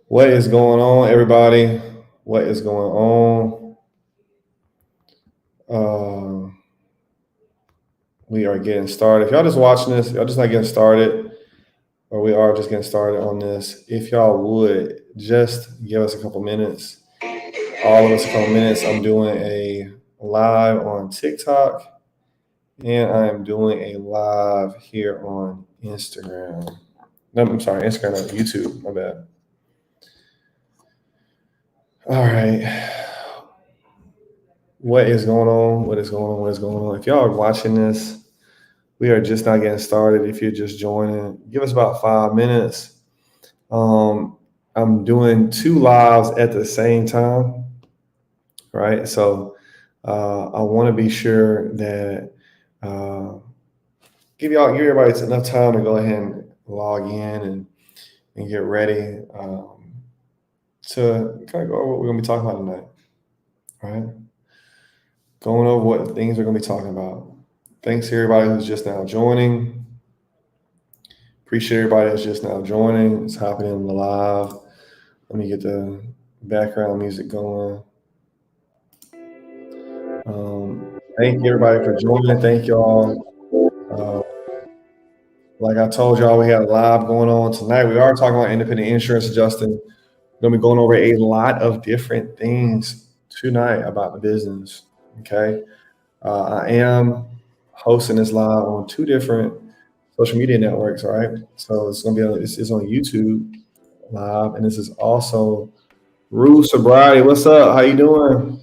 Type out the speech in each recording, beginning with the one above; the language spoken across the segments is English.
What is going on, everybody? What is going on? Uh, we are getting started. If y'all just watching this, y'all just not getting started, or we are just getting started on this. If y'all would just give us a couple minutes, all of us a couple minutes. I'm doing a live on TikTok, and I am doing a live here on Instagram. No, I'm sorry, Instagram, not YouTube. My bad. All right. What is going on? What is going on? What is going on? If y'all are watching this, we are just not getting started. If you're just joining, give us about 5 minutes. I'm doing two lives at the same time, right? So I want to be sure that uh, give everybody enough time to go ahead and log in and get ready to kind of go over what we're going to be talking about tonight, right? Going over what things we're going to be talking about. Thanks to everybody who's just now joining. Appreciate everybody that's just now joining. It's happening in the live. Let me get the background music going. Thank you everybody for joining. Thank y'all. Like I told y'all, we had a live going on tonight. We are talking about independent insurance adjusting. We're gonna be going over a lot of different things tonight about the business. Okay. I am hosting this live on two different social media networks. All right. So it's gonna be it's on YouTube live, and this is also Rule Sobriety. What's up? How you doing?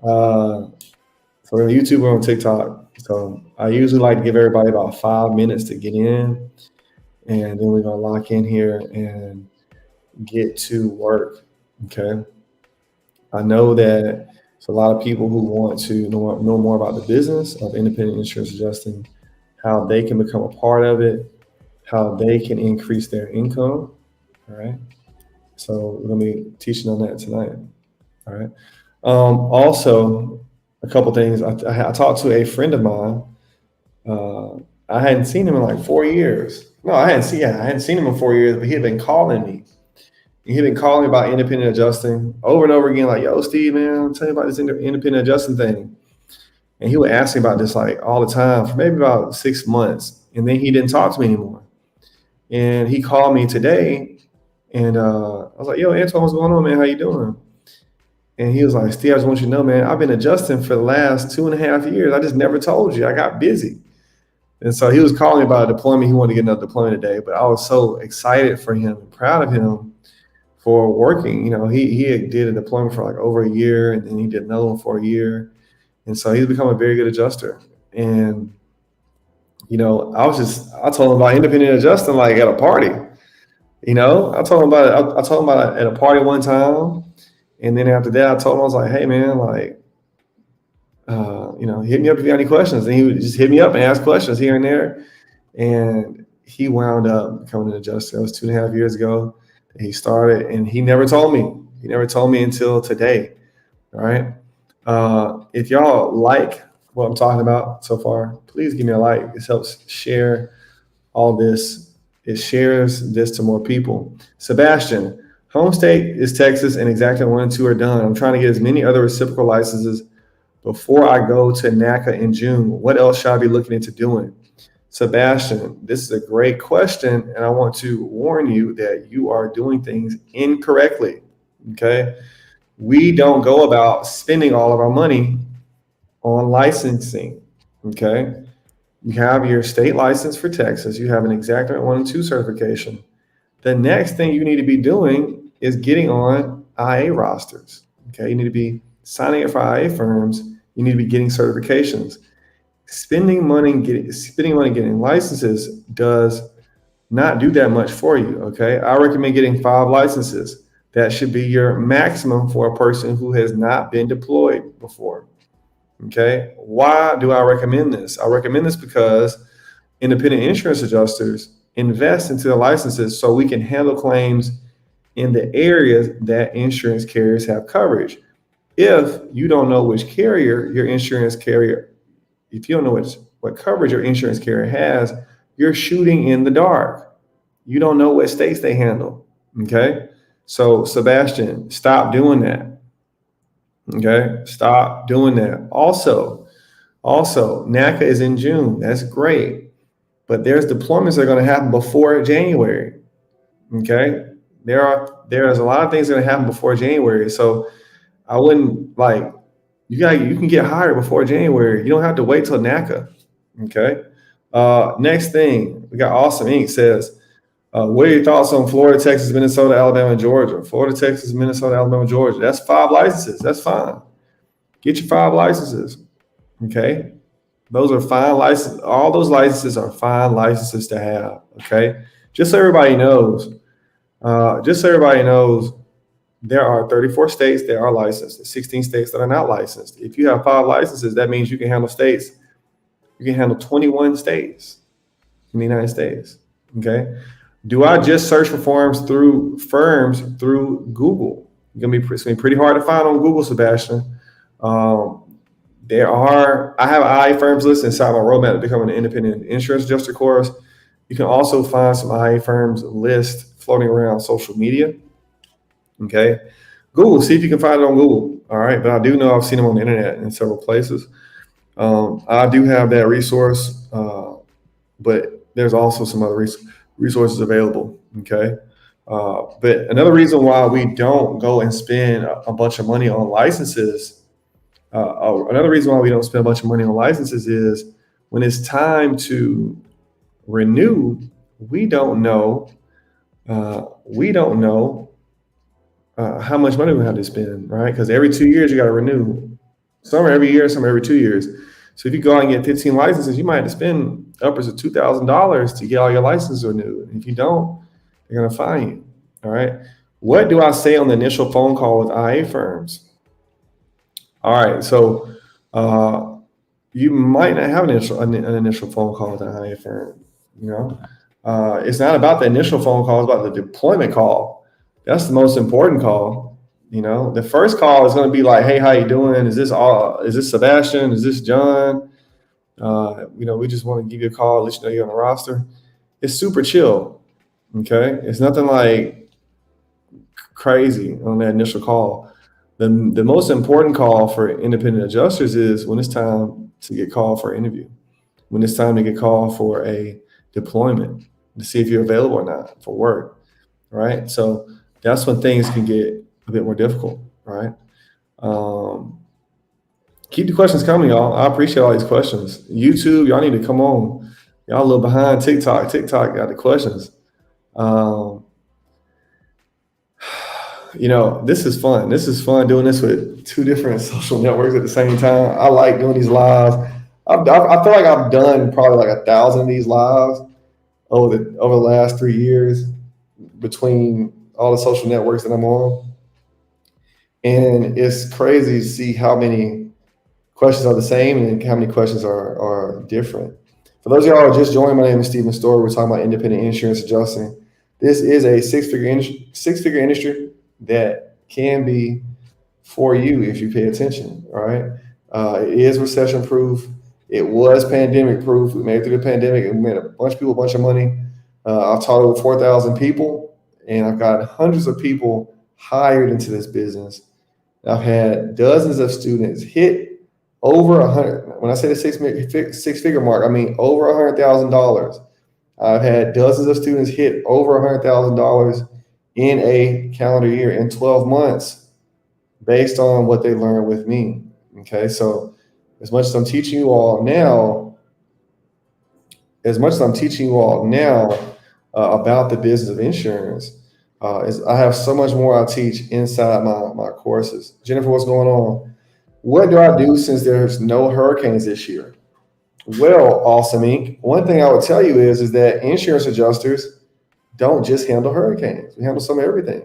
So we're on YouTube, we're on TikTok. So I usually like to give everybody about 5 minutes to get in, and then we're gonna lock in here and get to work. Okay. I know that there's a lot of people who want to know more about the business of independent insurance adjusting, how they can become a part of it, how they can increase their income. All right. So we're gonna be teaching on that tonight. All right. Also, a couple things. I talked to a friend of mine. I hadn't seen him in like 4 years. No, I hadn't seen him in 4 years, but he had been calling me. He had been calling me about independent adjusting over and over again, like, "Yo, Steve, man, I'm telling you about this independent adjusting thing." And he would ask me about this like all the time for maybe about 6 months, and then he didn't talk to me anymore. And he called me today, and I was like, "Yo, Antoine, what's going on, man? How you doing?" And he was like, "Steve, I just want you to know, man, I've been adjusting for the last 2.5 years. I just never told you. I got busy." And so he was calling me about a deployment. He wanted to get another deployment today, but I was so excited for him and proud of him for working. He did a deployment for like over a year, and then he did another one for a year. And so he's become a very good adjuster. And, I told him about independent adjusting like at a party. I told him about it. I told him about it at a party one time. And then after that, I told him, I was like, "Hey, man, like, hit me up if you got any questions." And he would just hit me up and ask questions here and there. And he wound up becoming an adjuster. That was 2.5 years ago that he started, and he never told me. He never told me until today. All right. If y'all like what I'm talking about so far, please give me a like. This helps share all this. It shares this to more people. Sebastian, home state is Texas, and exactly 1 and 2 are done. I'm trying to get as many other reciprocal licenses before I go to NACA in June. What else should I be looking into doing? Sebastian, this is a great question, and I want to warn you that you are doing things incorrectly. Okay. We don't go about spending all of our money on licensing. Okay. You have your state license for Texas. You have an Exact 1 and 2 certification. The next thing you need to be doing is getting on IA rosters. Okay. You need to be signing up for IA firms. You need to be getting certifications. Spending money getting licenses does not do that much for you. Okay. I recommend getting 5 licenses. That should be your maximum for a person who has not been deployed before. Okay. Why do I recommend this? I recommend this because independent insurance adjusters invest into the licenses so we can handle claims in the areas that insurance carriers have coverage. If you don't know which carrier your insurance carrier, if you don't know what coverage your insurance carrier has, you're shooting in the dark. You don't know what states they handle. Okay. So Sebastian, stop doing that. Okay, stop doing that. Also, NACA is in June. That's great, but there's deployments that are going to happen before January. Okay, there's a lot of things that are going to happen before January. So I wouldn't like you can get hired before January. You don't have to wait till NACA. Okay. Next thing we got Awesome Inc. says, what are your thoughts on Florida, Texas, Minnesota, Alabama, and Georgia? Florida, Texas, Minnesota, Alabama, Georgia. That's 5 licenses. That's fine. Get your 5 licenses. Okay. Those are fine licenses. All those licenses are fine licenses to have. Okay. Just so everybody knows, there are 34 states that are licensed, 16 states that are not licensed. If you have 5 licenses, that means you can handle states. You can handle 21 states in the United States. Okay. Do I just search for firms through Google? It's gonna be pretty hard to find on Google, Sebastian. I have IA firms list inside my roadmap to become an independent insurance adjuster course. You can also find some IA firms list floating around social media. Okay. Google, see if you can find it on Google. All right. But I do know I've seen them on the internet in several places. I do have that resource, but there's also some other resources available. Okay. But another reason why we don't go and spend a bunch of money on licenses, another reason why we don't spend a bunch of money on licenses is when it's time to renew, we don't know how much money we have to spend, right? Because every 2 years you got to renew. Some are every year, some are every 2 years. So if you go out and get 15 licenses, you might have to spend upwards of $2,000 to get all your licenses renewed. And if you don't, they're going to fine you. All right. What do I say on the initial phone call with IA firms? All right. So you might not have an initial phone call with an IA firm. You know, it's not about the initial phone call; it's about the deployment call. That's the most important call. You know, the first call is going to be like, "Hey, how you doing? Is this Sebastian? Is this John? We just want to give you a call, let you know you're on the roster." It's super chill. Okay, it's nothing like crazy on that initial call. The most important call for independent adjusters is when it's time to get called for an interview, when it's time to get called for a deployment to see if you're available or not for work. Right. So that's when things can get a bit more difficult. Right. Keep the questions coming, y'all. I appreciate all these questions. YouTube, y'all need to come on. Y'all a little behind TikTok. TikTok got the questions. This is fun. This is fun doing this with 2 different social networks at the same time. I like doing these lives. I feel like I've done probably like 1,000 of these lives over the last 3 years between all the social networks that I'm on. And it's crazy to see how many questions are the same and how many questions are different. For those of y'all who are just joining, my name is Stephen Story. We're talking about independent insurance adjusting. This is a six-figure industry that can be for you if you pay attention. All right, it is recession proof. It was pandemic proof. We made it through the pandemic and we made a bunch of people a bunch of money. I've taught over 4,000 people, and I've got hundreds of people hired into this business. I've had dozens of students hit over 100. When I say the six-figure mark, I mean over $100,000. I've had dozens of students hit over $100,000 in a calendar year in 12 months based on what they learned with me. Okay, so as much as I'm teaching you all now about the business of insurance, I have so much more I teach inside my courses. Jennifer, what's going on? What do I do since there's no hurricanes this year? Well, Awesome Inc., one thing I would tell you is that insurance adjusters don't just handle hurricanes. We handle some of everything.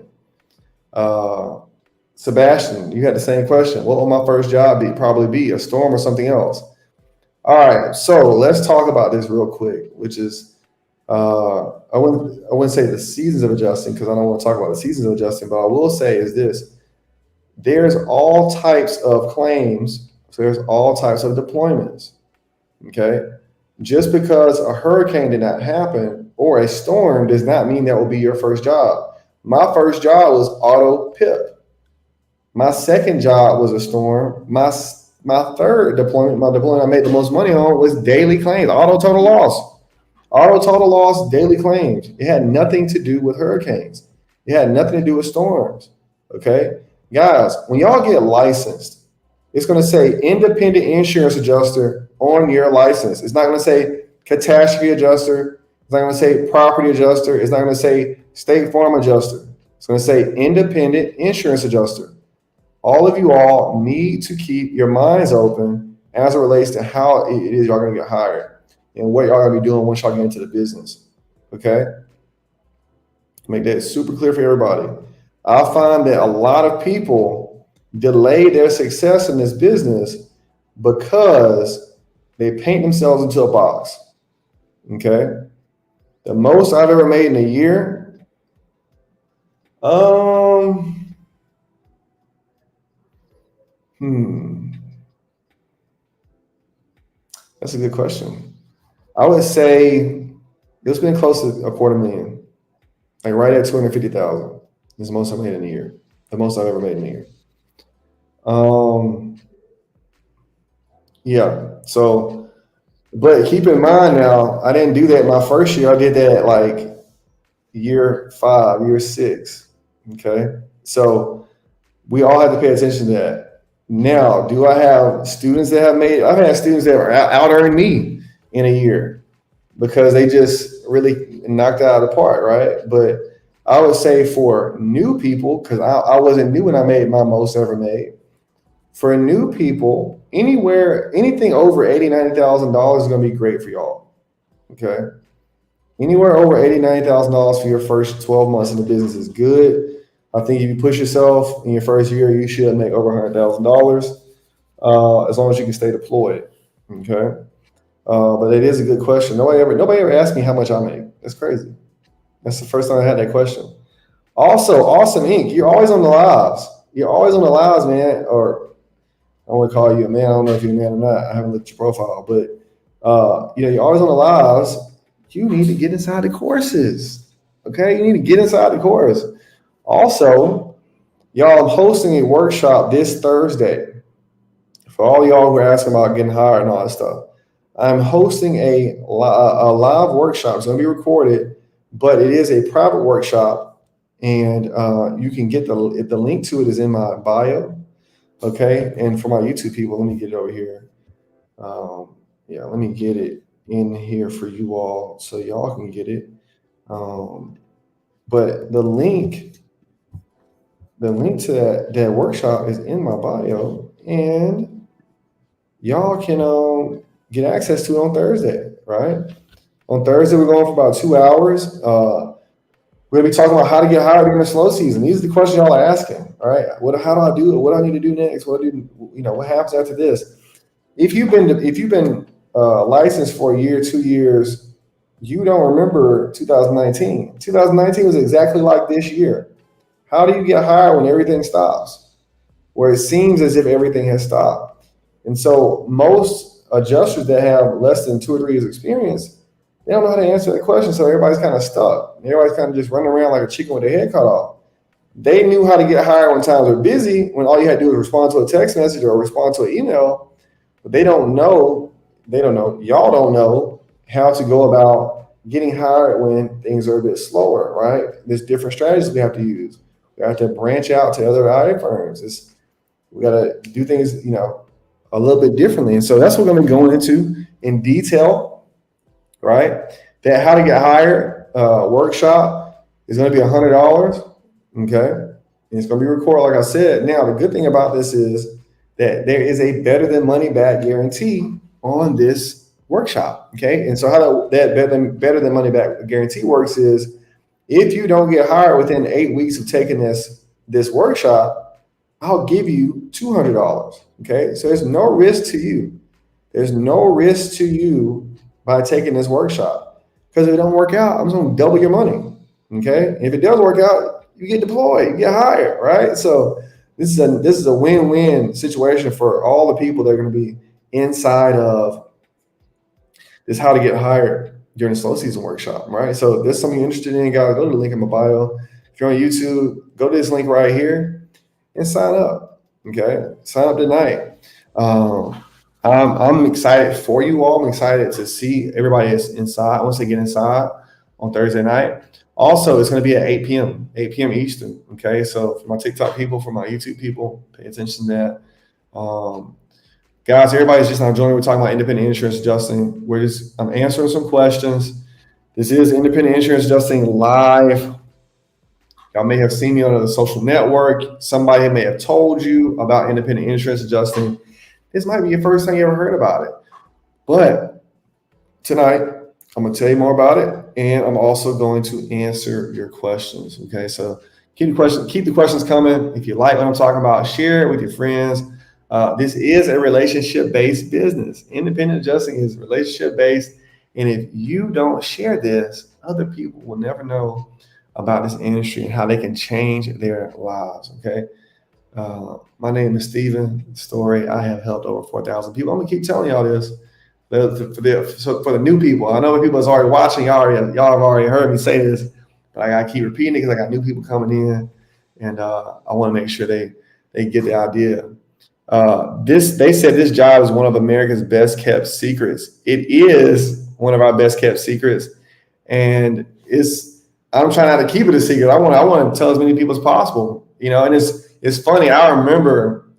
Sebastian, you had the same question. What will my first job probably be? A storm or something else? All right, so let's talk about this real quick, which is I wouldn't say the seasons of adjusting because I don't want to talk about the seasons of adjusting, but I will say is this. There's all types of claims, so there's all types of deployments. Okay, just because a hurricane did not happen or a storm does not mean that will be your first job. My first job was auto PIP. My second job was a storm. My third deployment, my deployment I made the most money on was daily claims, auto total loss. Auto total loss, daily claims. It had nothing to do with hurricanes. It had nothing to do with storms. Okay? Guys, when y'all get licensed, it's going to say independent insurance adjuster on your license. It's not going to say catastrophe adjuster. It's not going to say property adjuster. It's not going to say state farm adjuster. It's going to say independent insurance adjuster. All of you all need to keep your minds open as it relates to how it is y'all going to get hired and what y'all going to be doing once y'all get into the business. Okay? Make that super clear for everybody. I find that a lot of people delay their success in this business because they paint themselves into a box. Okay? The most I've ever made in a year, that's a good question. I would say it's been close to $250,000, like right at 250,000. Is the most I made in a year. The most I've ever made in a year. Yeah. So, but keep in mind now, I didn't do that my first year. I did that like year 5, year 6. Okay. So we all have to pay attention to that. Now, do I have students that have made? I've had students that are out earning me in a year because they just really knocked it out of the park, right? But I would say for new people, because I wasn't new when I made my most ever made. For new people, anything over $80,000, $90,000 is going to be great for y'all. Okay, anywhere over $80,000, $90,000 for your first 12 months in the business is good. I think if you push yourself in your first year, you should make over $100,000 as long as you can stay deployed. Okay, but it is a good question. Nobody ever asked me how much I make. That's crazy. That's the first time I had that question. Also, Awesome Inc. You're always on the lives. You're always on the lives, man. Or I want to call you a man. I don't know if you're a man or not. I haven't looked at your profile, but you're always on the lives. You need to get inside the courses. Okay, you need to get inside the course. Also, y'all, I'm hosting a workshop this Thursday. For all y'all who are asking about getting hired and all that stuff, I'm hosting a live workshop. It's going to be recorded, but it is a private workshop, and you can get the link to it is in my bio. Okay, and for my YouTube people, let me get it over here. Let me get it in here for you all so y'all can get it. But the link to that workshop is in my bio, and y'all can get access to it on Thursday, right? On Thursday, we're going for about 2 hours. We're gonna be talking about how to get hired during the slow season. These are the questions y'all are asking. All right, how do I do it? What do I need to do next? What happens after this? If you've been licensed for a year, 2 years, you don't remember 2019. 2019 was exactly like this year. How do you get hired when everything stops? Where it seems as if everything has stopped. And so most adjusters that have less than 2 or 3 years experience, they don't know how to answer that question. So everybody's kind of stuck. Everybody's kind of just running around like a chicken with their head cut off. They knew how to get hired when times were busy, when all you had to do was respond to a text message or respond to an email. But they don't know, y'all don't know how to go about getting hired when things are a bit slower, right? There's different strategies we have to use. We have to branch out to other IA firms. We got to do things, a little bit differently. And so that's what we're going to be going into in detail, right? That how to get hired workshop is going to be $100, okay? And it's going to be recorded, like I said. Now, the good thing about this is that there is a better than money back guarantee on this workshop, okay? And so how that better than money back guarantee works is if you don't get hired within 8 weeks of taking this workshop, I'll give you $200, okay? So there's no risk to you. There's no risk to you by taking this workshop, because if it don't work out, I'm just going to double your money, okay? And if it does work out, you get deployed, you get hired, right? So this is a win-win situation for all the people that are going to be inside of this how to get hired during the slow season workshop, right? So if there's something you're interested in, guys, go to the link in my bio, if you're on YouTube, go to this link right here and sign up. Okay, sign up tonight. Um, I'm excited for you all. I'm excited to see everybody is inside. Once they get inside on Thursday night. Also, it's going to be at 8 p.m. 8 p.m. Eastern. Okay, so for my TikTok people, for my YouTube people, pay attention to that. Guys, everybody's just not joining. We're talking about independent insurance adjusting. I'm answering some questions. This is independent insurance adjusting live. Y'all may have seen me on a social network. Somebody may have told you about independent insurance adjusting. This might be your first time you ever heard about it. But tonight, I'm going to tell you more about it, and I'm also going to answer your questions. Okay, so keep the questions coming. If you like what I'm talking about, share it with your friends. This is a relationship-based business. Independent adjusting is relationship-based, and if you don't share this, other people will never know about this industry and how they can change their lives. Okay. My name is Stephen Story. I have helped over 4,000 people. I'm gonna keep telling y'all this. So for the new people, I know when people is already watching, y'all have already heard me say this, but I gotta keep repeating it because I got new people coming in, and I want to make sure they get the idea. They said this job is one of America's best kept secrets. It is one of our best kept secrets, and I'm trying not to keep it a secret. I want to tell as many people as possible, and it's funny. I remember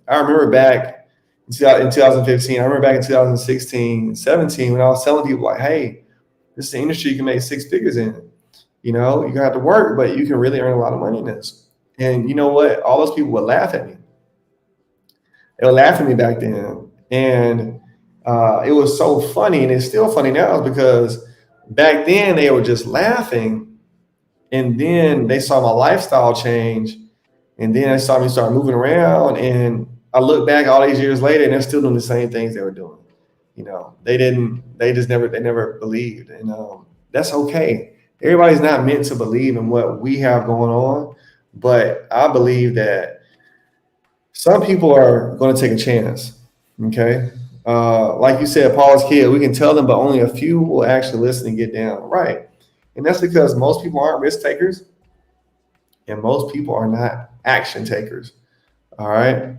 back in 2015. I remember back in 2016, 17 when I was telling people like, "Hey, this is the industry you can make six figures in. You're gonna have to work, but you can really earn a lot of money in this." And you know what? All those people would laugh at me. They would laugh at me back then, and it was so funny, and it's still funny now because back then they were just laughing. And then they saw my lifestyle change. And then they saw me start moving around. And I look back all these years later and they're still doing the same things they were doing. They never believed. And that's okay. Everybody's not meant to believe in what we have going on. But I believe that some people are going to take a chance. Okay. Like you said, Paul's kid, we can tell them, but only a few will actually listen and get down. Right. And that's because most people aren't risk takers and most people are not action takers. All right.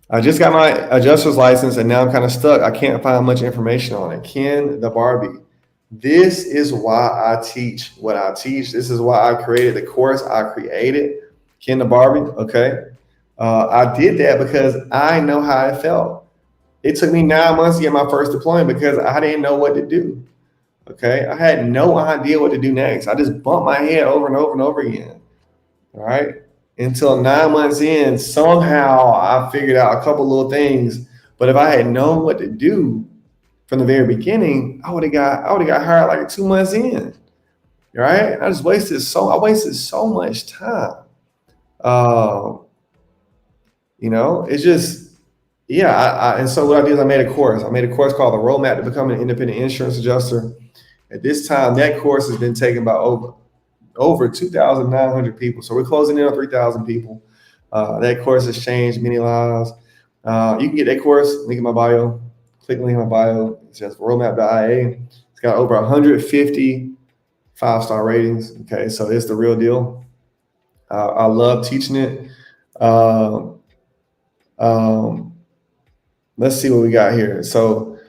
I just got my adjuster's license and now I'm kind of stuck. I can't find much information on it. Ken the Barbie. This is why I teach what I teach. This is why I created the course I created, Ken the Barbie. Okay. I did that because I know how it felt. It took me 9 months to get my first deployment because I didn't know what to do. Okay, I had no idea what to do next. I just bumped my head over and over and over again. All right, until 9 months in, somehow I figured out a couple little things. But if I had known what to do from the very beginning, I would have got hired like 2 months in. All right, I wasted so much time. It's just. Yeah, and so what I did is I made a course. I made a course called The Roadmap to Become an Independent Insurance Adjuster. At this time, that course has been taken by over 2,900 people. So we're closing in on 3,000 people. That course has changed many lives. You can get that course, link in my bio. Click the link in my bio. It says roadmap.ia. It's got over 150 5-star ratings. Okay, so it's the real deal. I love teaching it. Let's see what we got here. So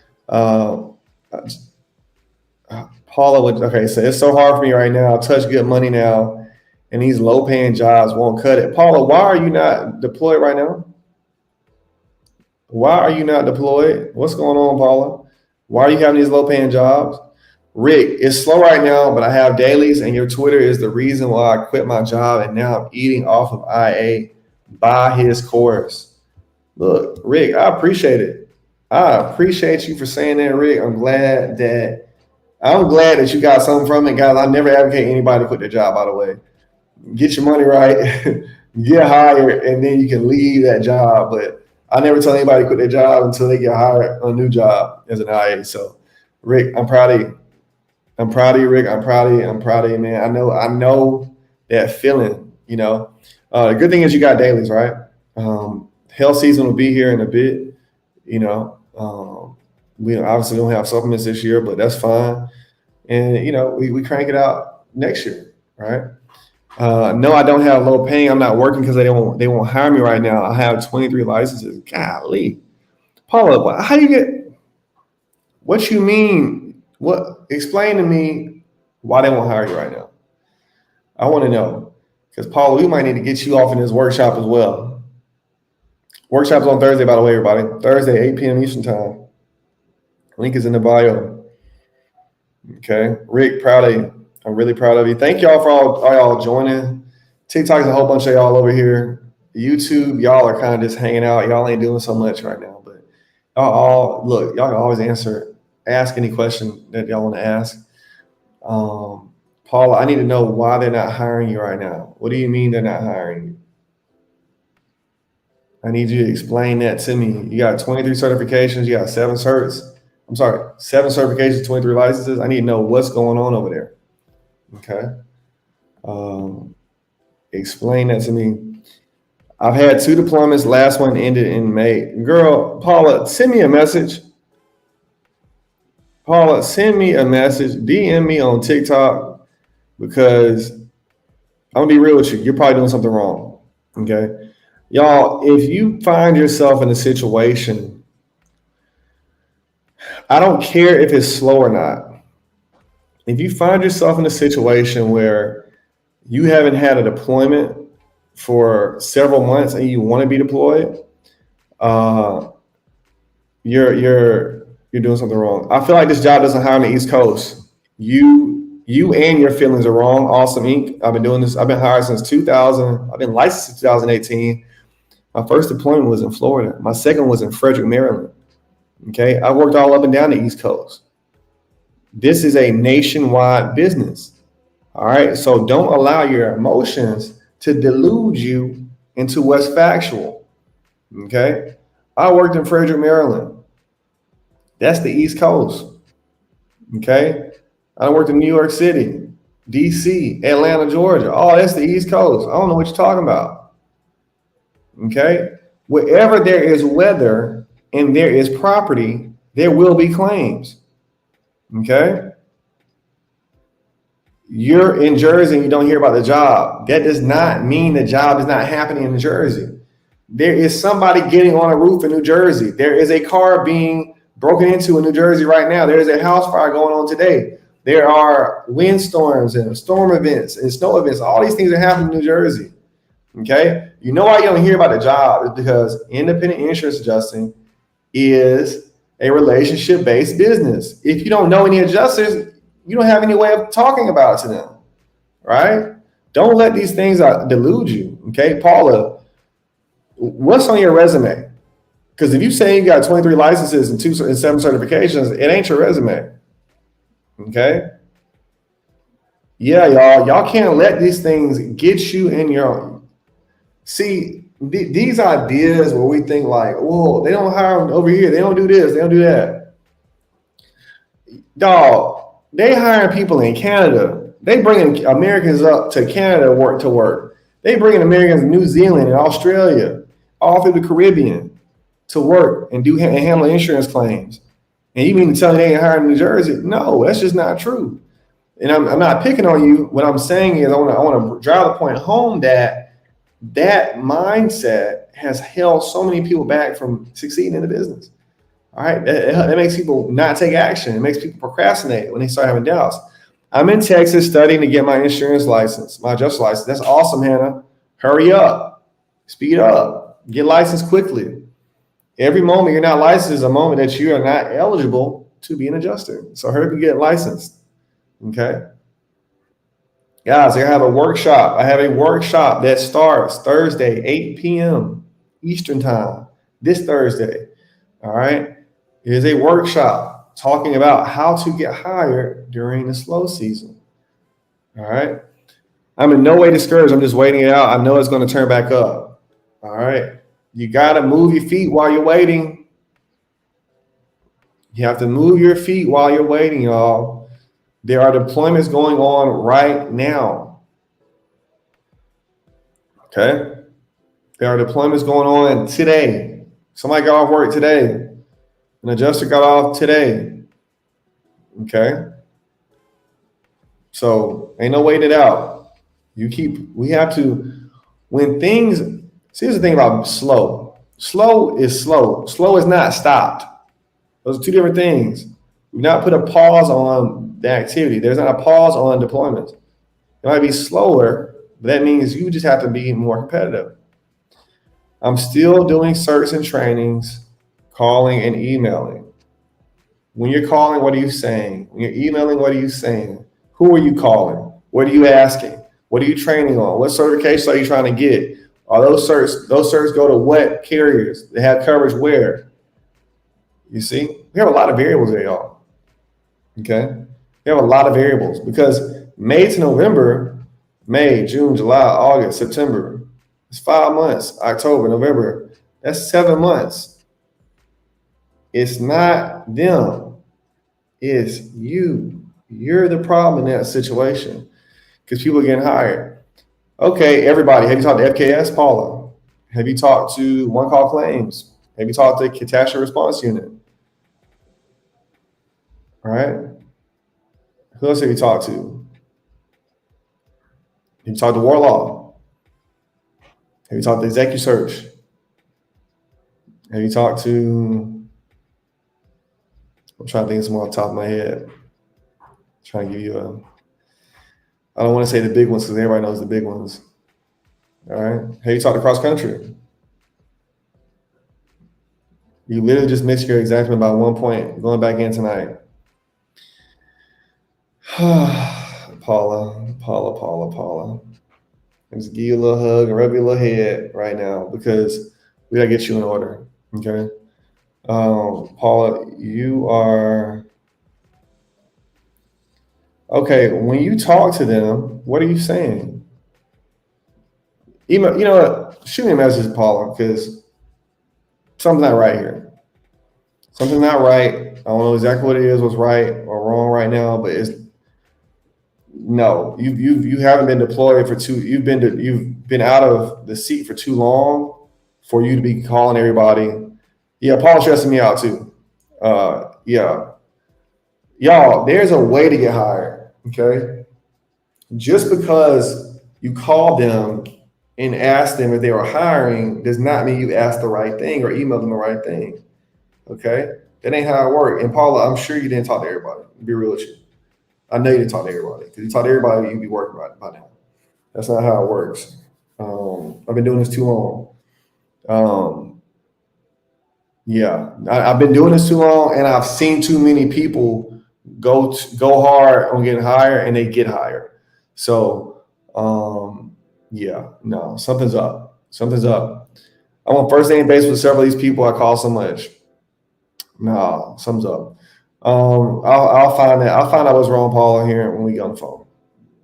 Paula so it's so hard for me right now. I touch good money now, and these low-paying jobs won't cut it. Paula, why are you not deployed right now? Why are you not deployed? What's going on, Paula? Why are you having these low-paying jobs? Rick, it's slow right now, but I have dailies, and your Twitter is the reason why I quit my job, and now I'm eating off of IA. Buy his course. Look, Rick, I appreciate it. I appreciate you for saying that, Rick. I'm glad that you got something from it, guys. I never advocate anybody to quit their job, by the way. Get your money right, get hired, and then you can leave that job. But I never tell anybody to quit their job until they get hired on a new job as an IA. So, Rick, I'm proud of you. I'm proud of you, Rick. I'm proud of you, man. I know that feeling, The good thing is you got dailies, right? Health season will be here in a bit, we obviously don't have supplements this year, but that's fine. And, we crank it out next year, right? No, I don't have low paying. I'm not working because they won't hire me right now. I have 23 licenses. Golly, Paula, how do you get? What you mean? What? Explain to me why they won't hire you right now. I want to know because Paula, we might need to get you off in this workshop as well. Workshop's on Thursday, by the way, everybody. Thursday, 8 p.m. Eastern time. Link is in the bio. Okay, Rick, proud of you. I'm really proud of you. Thank y'all for all y'all joining. TikTok's a whole bunch of y'all over here. YouTube, y'all are kind of just hanging out. Y'all ain't doing so much right now, but y'all all look. Y'all can always ask any question that y'all want to ask. Paula, I need to know why they're not hiring you right now. What do you mean they're not hiring you? I need you to explain that to me. You got 23 certifications. You got 7 certs. I'm sorry, 7 certifications, 23 licenses. I need to know what's going on over there. Okay. Explain that to me. I've had 2 deployments. Last one ended in May. Girl, Paula, send me a message. Paula, send me a message. DM me on TikTok because I'm gonna be real with you. You're probably doing something wrong. Okay. Y'all, if you find yourself in a situation, I don't care if it's slow or not. If you find yourself in a situation where you haven't had a deployment for several months and you want to be deployed, uh, you're doing something wrong. I feel like this job doesn't hire on the East Coast. You and your feelings are wrong. Awesome Inc. I've been doing this. I've been hired since 2000. I've been licensed since 2018. My first deployment was in Florida. My second was in Frederick, Maryland. Okay, I worked all up and down the East Coast. This is a nationwide business. All right, so don't allow your emotions to delude you into what's factual. Okay, I worked in Frederick, Maryland. That's the East Coast. Okay, I worked in New York City, DC, Atlanta, Georgia. Oh, that's the East Coast. I don't know what you're talking about. Okay, wherever there is weather and there is property, there will be claims. Okay, you're in Jersey and you don't hear about the job. That does not mean the job is not happening in New Jersey. There is somebody getting on a roof in New Jersey. There is a car being broken into in New Jersey right now. There is a house fire going on today. There are windstorms and storm events and snow events. All these things are happening in New Jersey. Okay. You know why you don't hear about the job is because independent insurance adjusting is a relationship-based business. If you don't know any adjusters, you don't have any way of talking about it to them, right? Don't let these things delude you. Okay, Paula, what's on your resume? Because if you say you got 23 licenses and 7 certifications, it ain't your resume. Okay. Yeah, y'all can't let these things get you in your. See, these ideas where we think like, whoa, they don't hire them over here. They don't do this. They don't do that. Dog, they hiring people in Canada. They bringing Americans up to Canada to work. They bringing Americans in New Zealand and Australia, all through the Caribbean to work and handle insurance claims. And you mean to tell me they ain't hiring in New Jersey? No, that's just not true. And I'm not picking on you. What I'm saying is I want to drive the point home that mindset has held so many people back from succeeding in the business. All right, that makes people not take action. It makes people procrastinate when they start having doubts. I'm in Texas studying to get my insurance license, my adjuster license. That's awesome, Hannah. Hurry up, speed up, get licensed quickly. Every moment you're not licensed is a moment that you are not eligible to be an adjuster. So hurry up and get licensed. Okay. Guys, I have a workshop. I have a workshop that starts Thursday, 8 p.m. Eastern time, this Thursday. All right. It is a workshop talking about how to get hired during the slow season. All right. I'm in no way discouraged. I'm just waiting it out. I know it's going to turn back up. All right. You got to move your feet while you're waiting. You have to move your feet while you're waiting, y'all. There are deployments going on right now. Okay. There are deployments going on today. Somebody got off work today. An adjuster got off today. Okay. So ain't no waiting it out. We have to, when things, see, here's the thing about slow. Slow is slow. Slow is not stopped. Those are two different things. We not put a pause on the activity. There's not a pause on deployments. It might be slower, but that means you just have to be more competitive. I'm still doing certs and trainings, calling and emailing. When you're calling, what are you saying? When you're emailing, what are you saying? Who are you calling? What are you asking? What are you training on? What certifications are you trying to get? Are those certs? Those certs go to what carriers? They have coverage where? You see, we have a lot of variables there, y'all. Okay, we have a lot of variables because May to November, May, June, July, August, September. It's 5 months. October, November. That's 7 months. It's not them. It's you. You're the problem in that situation because people are getting hired. Okay, everybody, have you talked to FKS, Paula? Have you talked to One Call Claims? Have you talked to Catastrophe Response Unit? All right. Who else have you talked to? Have you talked to Warlaw? Have you talked to ExecuSearch? Have you talked to, I'm trying to think of some off the top of my head. I'm trying to give you I don't want to say the big ones because everybody knows the big ones. All right. Have you talked to Cross Country? You literally just missed your exam by 1 point going back in tonight. Paula. I just give you a little hug and rub your little head right now because we gotta get you in order. Okay. Paula, you are okay. When you talk to them, what are you saying? Email, you know what? Shoot me a message, Paula, because something's not right here. Something's not right. I don't know exactly what it is, what's right or wrong right now, but it's no. You haven't been deployed for you've been out of the seat for too long for you to be calling everybody. Yeah, Paul's stressing me out too. Yeah. Y'all, there's a way to get hired. Okay. Just because you call them and ask them if they were hiring does not mean you asked the right thing or emailed them the right thing. Okay. That ain't how it works. And Paula, I'm sure you didn't talk to everybody. Be real with you. I know you didn't talk to everybody. Because you talk to everybody, you'd be working by now. That's not how it works. I've been doing this too long. Yeah, I've been doing this too long, and I've seen too many people go hard on getting hired, and they get hired. So, yeah, no, something's up. Something's up. I'm on first name basis with several of these people I call so much. No, something's up. I'll find that. I'll find out what's wrong, Paula, here when we get on the phone.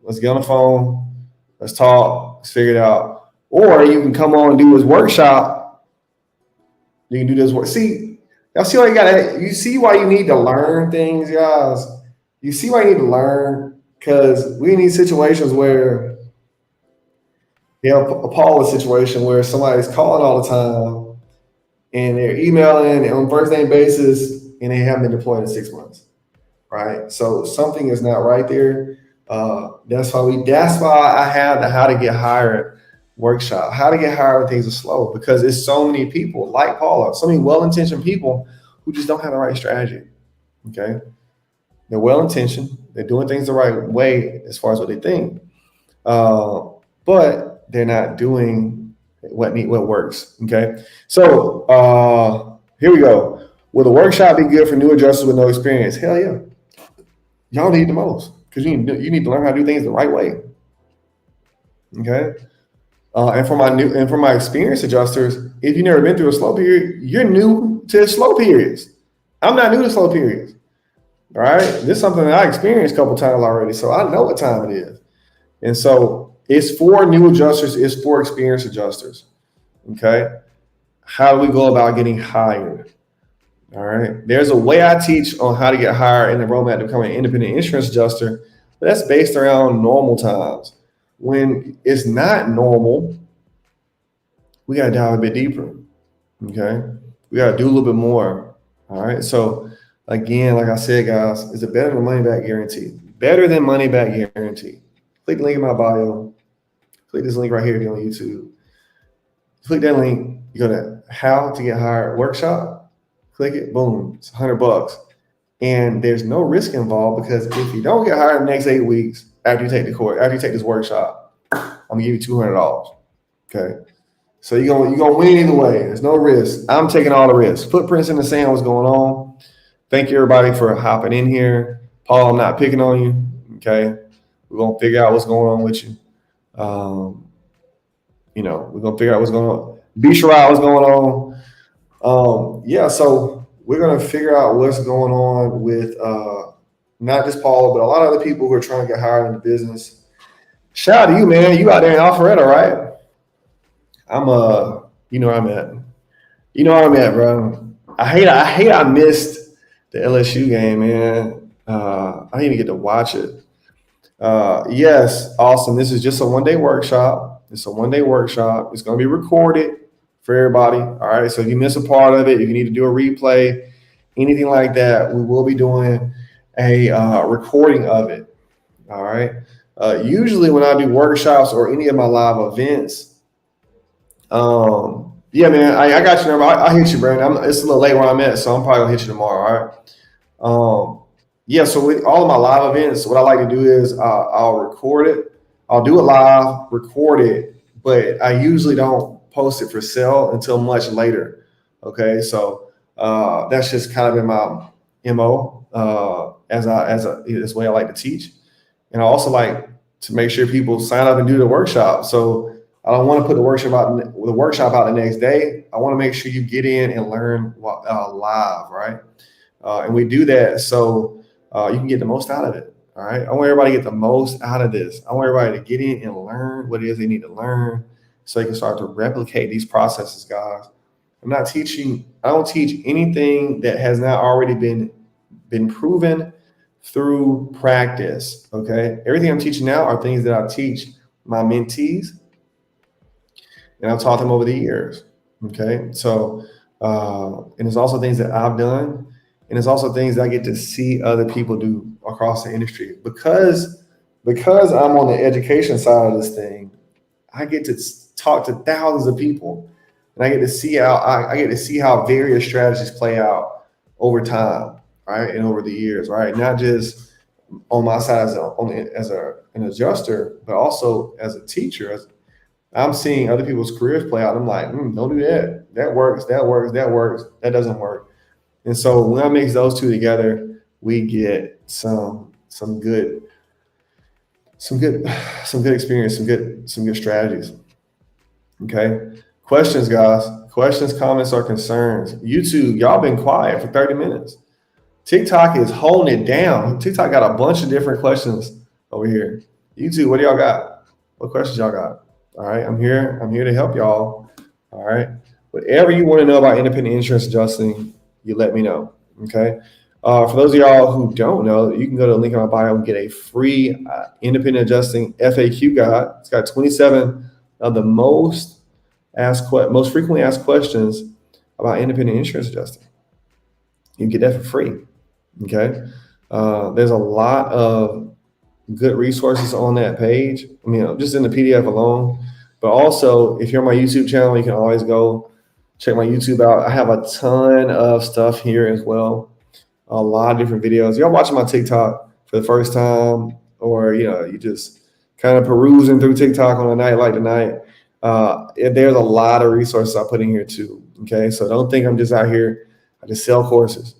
Let's get on the phone. Let's talk. Let's figure it out. Or you can come on and do his workshop. You can do this work. See, y'all see why you see why you need to learn things, guys. You see why you need to learn because we need situations where, a Paula situation where somebody's calling all the time and they're emailing on first name basis and they haven't been deployed in 6 months, right? So something is not right there. That's why I have the How to Get Hired workshop. How to get hired when things are slow, because there's so many people like Paula, so many well-intentioned people who just don't have the right strategy. Okay, they're well-intentioned, they're doing things the right way as far as what they think, but they're not doing what works. Okay, so here we go. Will the workshop be good for new adjusters with no experience? Hell yeah, y'all need the most because you need to learn how to do things the right way. Okay. And for my experienced adjusters, if you've never been through a slow period, you're new to slow periods. I'm not new to slow periods. All right. This is something that I experienced a couple times already. So I know what time it is. And so it's for new adjusters, it's for experienced adjusters. Okay. How do we go about getting hired? All right. There's a way I teach on how to get hired in the roadmap to become an independent insurance adjuster, but that's based around normal times. When it's not normal, we got to dive a bit deeper. Okay. We got to do a little bit more. All right. So again, like I said, guys, it's a better than money back guarantee. Better than money back guarantee. Click the link in my bio. Click this link right here if you're on YouTube. Click that link. You go to How to Get Hired workshop. Click it. Boom. It's $100. And there's no risk involved, because if you don't get hired in the next 8 weeks after you take the course, after you take this workshop, I'm gonna give you $200. Okay. So you're gonna win either way. There's no risk. I'm taking all the risks. Footprints in the sand. What's going on? Thank you everybody for hopping in here. Paul, I'm not picking on you. Okay. We're gonna figure out what's going on with you. We're gonna figure out what's going on. Bishara, what's going on? Yeah, so we're gonna figure out what's going on with not just Paul, but a lot of other people who are trying to get hired in the business. Shout out to you, man. You out there in Alpharetta, right? I'm you know where I'm at. You know where I'm at, bro. I hate I missed the LSU game, man. I didn't even get to watch it. Yes, awesome. This is just a one-day workshop. It's a one-day workshop. It's going to be recorded for everybody. All right. So if you miss a part of it, if you need to do a replay, anything like that, we will be doing a recording of it. All right. Usually when I do workshops or any of my live events, yeah, man, I got your number. I hit you, Brandon. It's a little late where I'm at, so I'm probably gonna hit you tomorrow. All right. Yeah. So with all of my live events, what I like to do is I'll record it. I'll do it live, record it, but I usually don't post it for sale until much later. Okay. So that's just kind of in my MO as this way I like to teach, and I also like to make sure people sign up and do the workshop. So I don't want to put the workshop out the next day. I want to make sure you get in and learn live, right? And we do that so you can get the most out of it. All right. I want everybody to get the most out of this. I want everybody to get in and learn what it is they need to learn so they can start to replicate these processes, guys. I don't teach anything that has not already been proven through practice. Okay. Everything I'm teaching now are things that I teach my mentees, and I've taught them over the years. Okay. So, and it's also things that I've done, and it's also things that I get to see other people do across the industry. Because I'm on the education side of this thing, I get to talk to thousands of people, and I get to see how various strategies play out over time, right, and over the years, right. Not just on my side as an adjuster, but also as a teacher. I'm seeing other people's careers play out. I'm like, don't do that. That works. That works. That works. That doesn't work. And so when I mix those two together, we get some good experience, some good strategies. Okay. Questions, guys. Questions, comments, or concerns. YouTube, y'all been quiet for 30 minutes. TikTok is holding it down. TikTok got a bunch of different questions over here. YouTube, what do y'all got? What questions y'all got? All right, I'm here to help y'all. All right, whatever you want to know about independent insurance adjusting, you let me know. Okay. For those of y'all who don't know, you can go to the link in my bio and get a free independent adjusting FAQ guide. It's got 27 of the most frequently asked questions about independent insurance adjusting. You can get that for free. Okay. There's a lot of good resources on that page. I mean, just in the PDF alone, but also if you're on my YouTube channel, you can always go check my YouTube out. I have a ton of stuff here as well. A lot of different videos. Y'all watching my TikTok for the first time, or you just kind of perusing through TikTok on a night like tonight. There's a lot of resources I put in here too. Okay, so don't think I'm just out here. I just sell courses.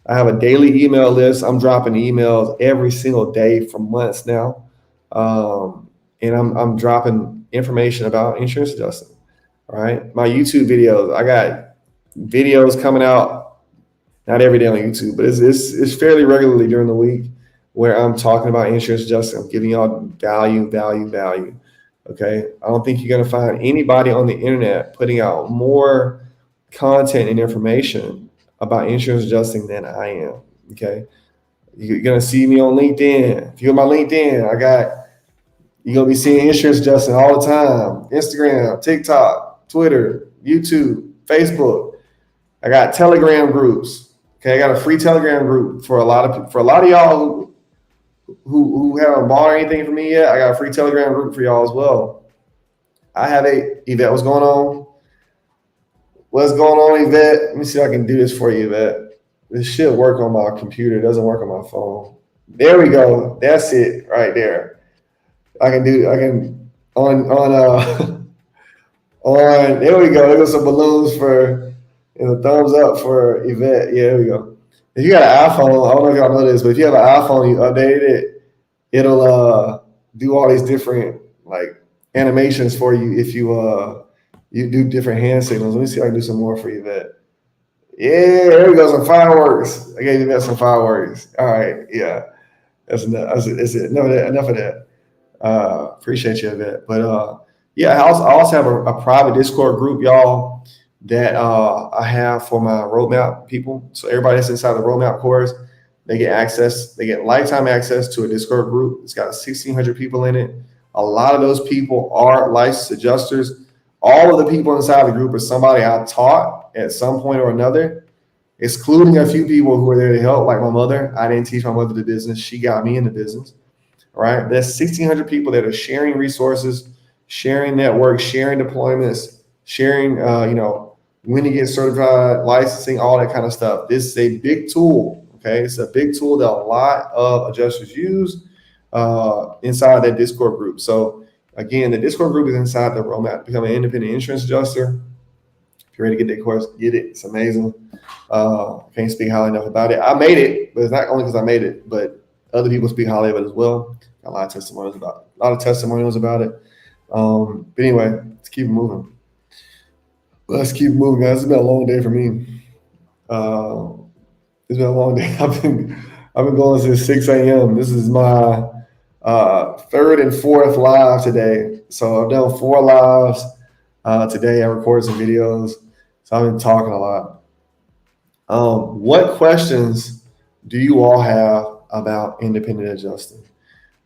I have a daily email list. I'm dropping emails every single day for months now, and I'm dropping information about insurance adjusting. All right, my YouTube videos. I got videos coming out, not every day on YouTube, but it's fairly regularly during the week where I'm talking about insurance adjusting. I'm giving y'all value. Okay, I don't think you're gonna find anybody on the internet putting out more content and information about insurance adjusting than I am. Okay, you're gonna see me on LinkedIn. If you're on my LinkedIn, you're gonna be seeing insurance adjusting all the time. Instagram, TikTok, Twitter, YouTube, Facebook. I got Telegram groups. Okay, I got a free Telegram group for a lot of y'all who haven't bought anything from me yet. I got a free Telegram group for y'all as well. I have Yvette, what's going on? What's going on, Yvette? Let me see if I can do this for you, Yvette. This should work on my computer. It doesn't work on my phone. There we go. That's it right there. I can on on there we go. There goes some balloons for thumbs up for Yvette. Yeah, there we go. If you got an iPhone, I don't know if y'all know this, but if you have an iPhone, you update it, it'll do all these different like animations for you if you do different hand signals. Let me see if I can do some more for Yvette. Yeah, there we go. Some fireworks. I gave Yvette some fireworks. All right, yeah. That's enough. That's it. Enough of that. Appreciate you, Yvette. But yeah, I also have a private Discord group, y'all, that I have for my roadmap people. So everybody that's inside the roadmap course, they get access. They get lifetime access to a Discord group. It's got 1,600 people in it. A lot of those people are licensed adjusters. All of the people inside the group are somebody I taught at some point or another, excluding a few people who are there to help, like my mother. I didn't teach my mother the business. She got me in the business. All right. There's 1,600 people that are sharing resources, sharing networks, sharing deployments, sharing, when to get certified, licensing, all that kind of stuff. This is a big tool. Okay. It's a big tool that a lot of adjusters use inside that Discord group. So again, the Discord group is inside the roadmap, become an independent insurance adjuster. If you're ready to get that course, get it. It's amazing. Can't speak highly enough about it. I made it, but it's not only because I made it, but other people speak highly of it as well. Got a lot of testimonials about it. But anyway, let's keep moving. Let's keep moving, guys. It's been a long day for me. It's been a long day. I've been going since 6 a.m. This is my third and fourth live today. So I've done 4 lives today. I recorded some videos. So I've been talking a lot. What questions do you all have about independent adjusting?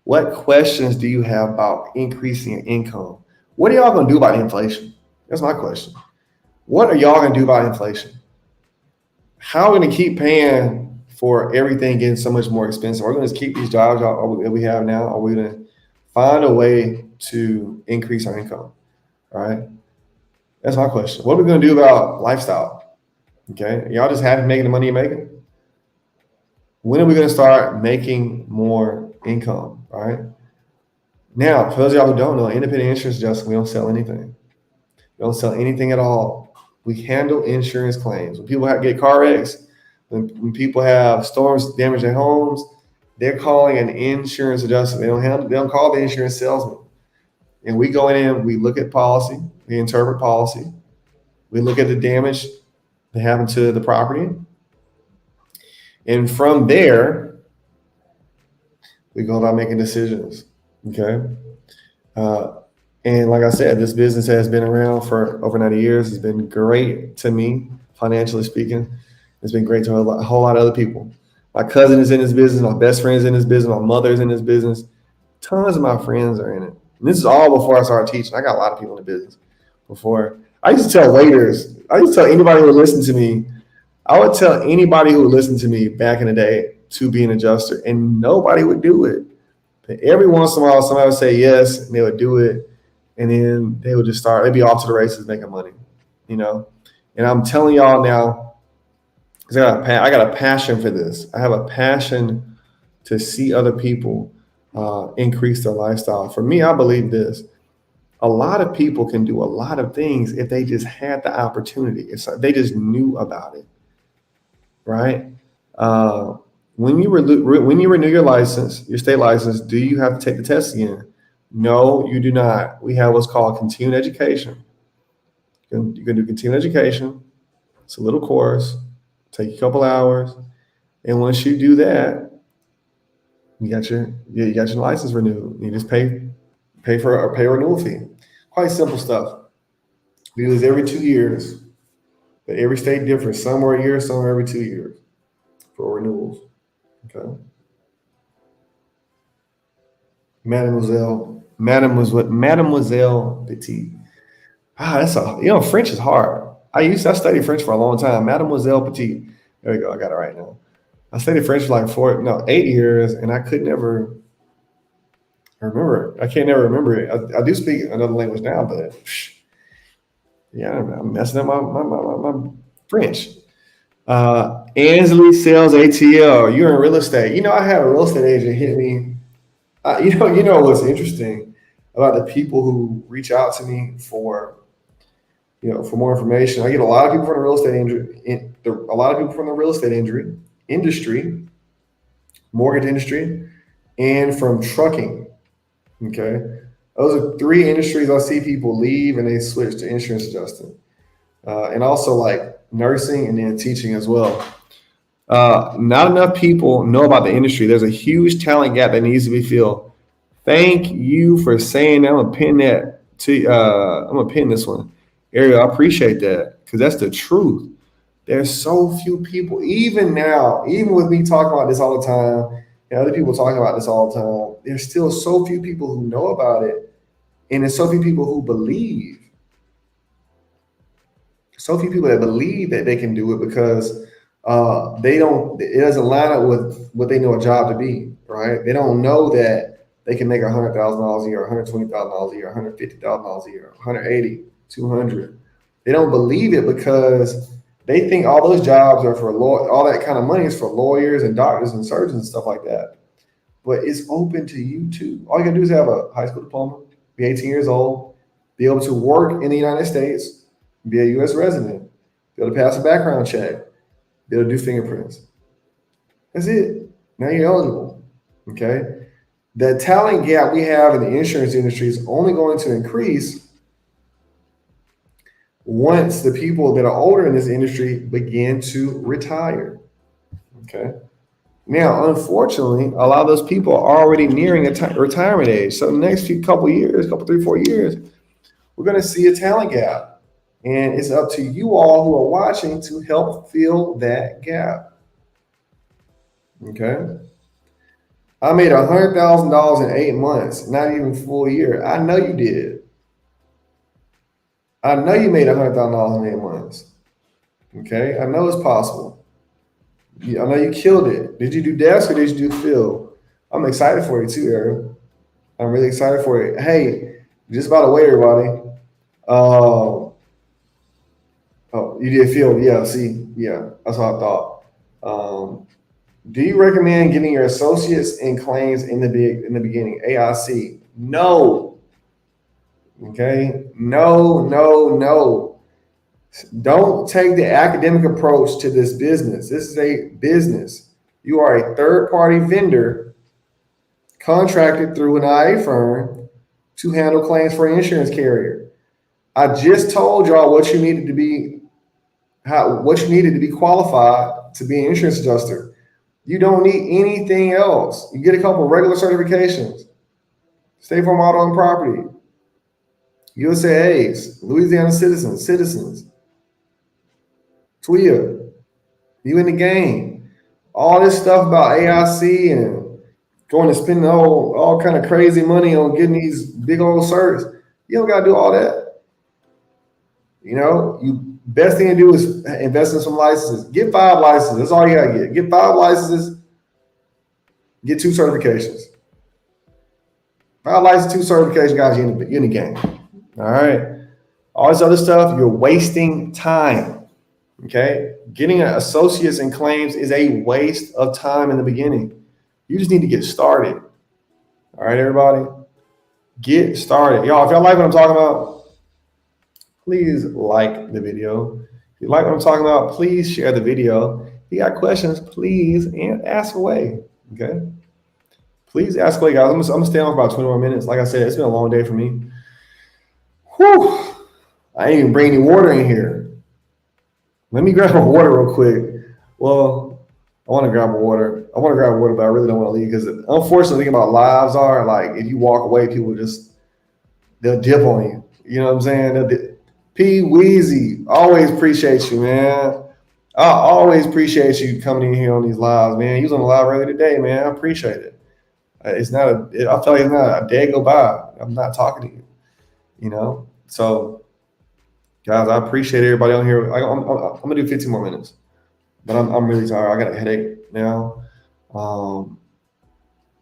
What questions do you have about increasing your income? What are y'all going to do about inflation? That's my question. What are y'all going to do about inflation? How are we going to keep paying for everything getting so much more expensive? Are we going to keep these jobs that we have now? Are we going to find a way to increase our income? All right. That's my question. What are we going to do about lifestyle? Okay. Y'all just happy making the money you're making? When are we going to start making more income? All right. Now, for those of y'all who don't know, independent insurance adjusters, we don't sell anything. We don't sell anything at all. We handle insurance claims. When people get car wrecks, when people have storms damage their homes, they're calling an insurance adjuster. They don't call the insurance salesman. And we go in, we look at policy, we interpret policy, we look at the damage that happened to the property. And from there, we go about making decisions. Okay. And like I said, this business has been around for over 90 years. It's been great to me, financially speaking. It's been great to a whole lot of other people. My cousin is in this business. My best friend is in this business. My mother is in this business. Tons of my friends are in it. And this is all before I started teaching. I got a lot of people in the business before. I used to tell waiters, I used to tell anybody who would listen to me, I would tell anybody who would listen to me back in the day to be an adjuster, and nobody would do it. But every once in a while, somebody would say yes, and they would do it. And then they would just they'd be off to the races making money, And I'm telling y'all now, because I got a passion for this. I have a passion to see other people increase their lifestyle. For me, I believe this. A lot of people can do a lot of things if they just had the opportunity. It's like they just knew about it, right? When you renew your license, your state license, do you have to take the test again? No, you do not. We have what's called continuing education. You can do continuing education. It's a little course, take a couple hours, and once you do that, you got your license renewed. You just pay for a renewal fee. Quite simple stuff. We do this every 2 years, but every state differs. Some are a year, some are every 2 years for renewals. Okay. Mademoiselle Petit. French is hard. I studied French for a long time. Mademoiselle Petit. There we go. I got it right now. I studied French for like 8 years, and I could never I remember it. I can't never remember it. I do speak another language now, but yeah, I'm messing up my French. Ansley Sales ATL. You're in real estate. I had a real estate agent hit me. You know what's interesting about the people who reach out to me for more information. I get a lot of people from the real estate a lot of people from the real estate industry, mortgage industry, and from trucking. Okay, those are three industries I see people leave and they switch to insurance adjusting, and also like nursing and then teaching as well. Not enough people know about the industry. There's a huge talent gap that needs to be filled. Thank you for saying that. I'm gonna pin this one. Ariel, I appreciate that because that's the truth. There's so few people, even now, even with me talking about this all the time, and other people talking about this all the time, there's still so few people who know about it, and there's so few people who believe. So few people that believe that they can do it because they don't. It doesn't line up with what they know a job to be, right? They don't know that they can make $100,000 a year, $120,000 a year, $150,000 a year, 180, 200. They don't believe it because they think all those jobs are for all that kind of money is for lawyers and doctors and surgeons and stuff like that. But it's open to you too. All you gotta do is have a high school diploma, be 18 years old, be able to work in the United States, be a U.S. resident, be able to pass a background check, be able to do fingerprints. That's it. Now you're eligible. Okay. The talent gap we have in the insurance industry is only going to increase once the people that are older in this industry begin to retire. Okay. Now, unfortunately, a lot of those people are already nearing retirement age. So the next couple years, 3, 4 years, we're going to see a talent gap. And it's up to you all who are watching to help fill that gap. Okay. I made $100,000 in 8 months, not even full year. I know you did. I know you made $100,000 in 8 months. Okay. I know it's possible. I know you killed it. Did you do desk or did you do field? I'm excited for you too, Eric. I'm really excited for you. Hey, just by the way, everybody. Oh, you did field. Yeah. See, yeah, that's what I thought. Do you recommend getting your associates in claims in the beginning? AIC? No. Okay. No. Don't take the academic approach to this business. This is a business. You are a third-party vendor contracted through an IA firm to handle claims for an insurance carrier. I just told y'all what you needed to be qualified to be an insurance adjuster. You don't need anything else. You get a couple of regular certifications. State Farm Auto and Property, USAAs, Louisiana Citizens, TWIA, you in the game. All this stuff about AIC and going to spend all kind of crazy money on getting these big old certs. You don't got to do all that. You best thing to do is invest in some licenses. Get 5 licenses. That's all you got to get. Get 5 licenses. Get 2 certifications. 5 licenses, 2 certifications, guys, you're in the game. All right. All this other stuff, you're wasting time. Okay. Getting associates in claims is a waste of time in the beginning. You just need to get started. All right, everybody. Get started. Y'all, if y'all like what I'm talking about, please like the video. If you like what I'm talking about, please share the video. If you got questions, please ask away. Okay. Please ask away, guys. I'm gonna stay on for about 20 more minutes. Like I said, it's been a long day for me. Whew. I ain't even bring any water in here. Let me grab a water real quick. Well, I want to grab water, but I really don't want to leave because unfortunately, the thing about lives are like if you walk away, people they'll dip on you. You know what I'm saying? P Weezy, always appreciate you, man. I always appreciate you coming in here on these lives, man. You was on the live earlier today, man. I appreciate it. I feel like it's not a day go by. I'm not talking to you, So, guys, I appreciate everybody on here. I'm gonna do 15 more minutes, but I'm really tired. I got a headache now.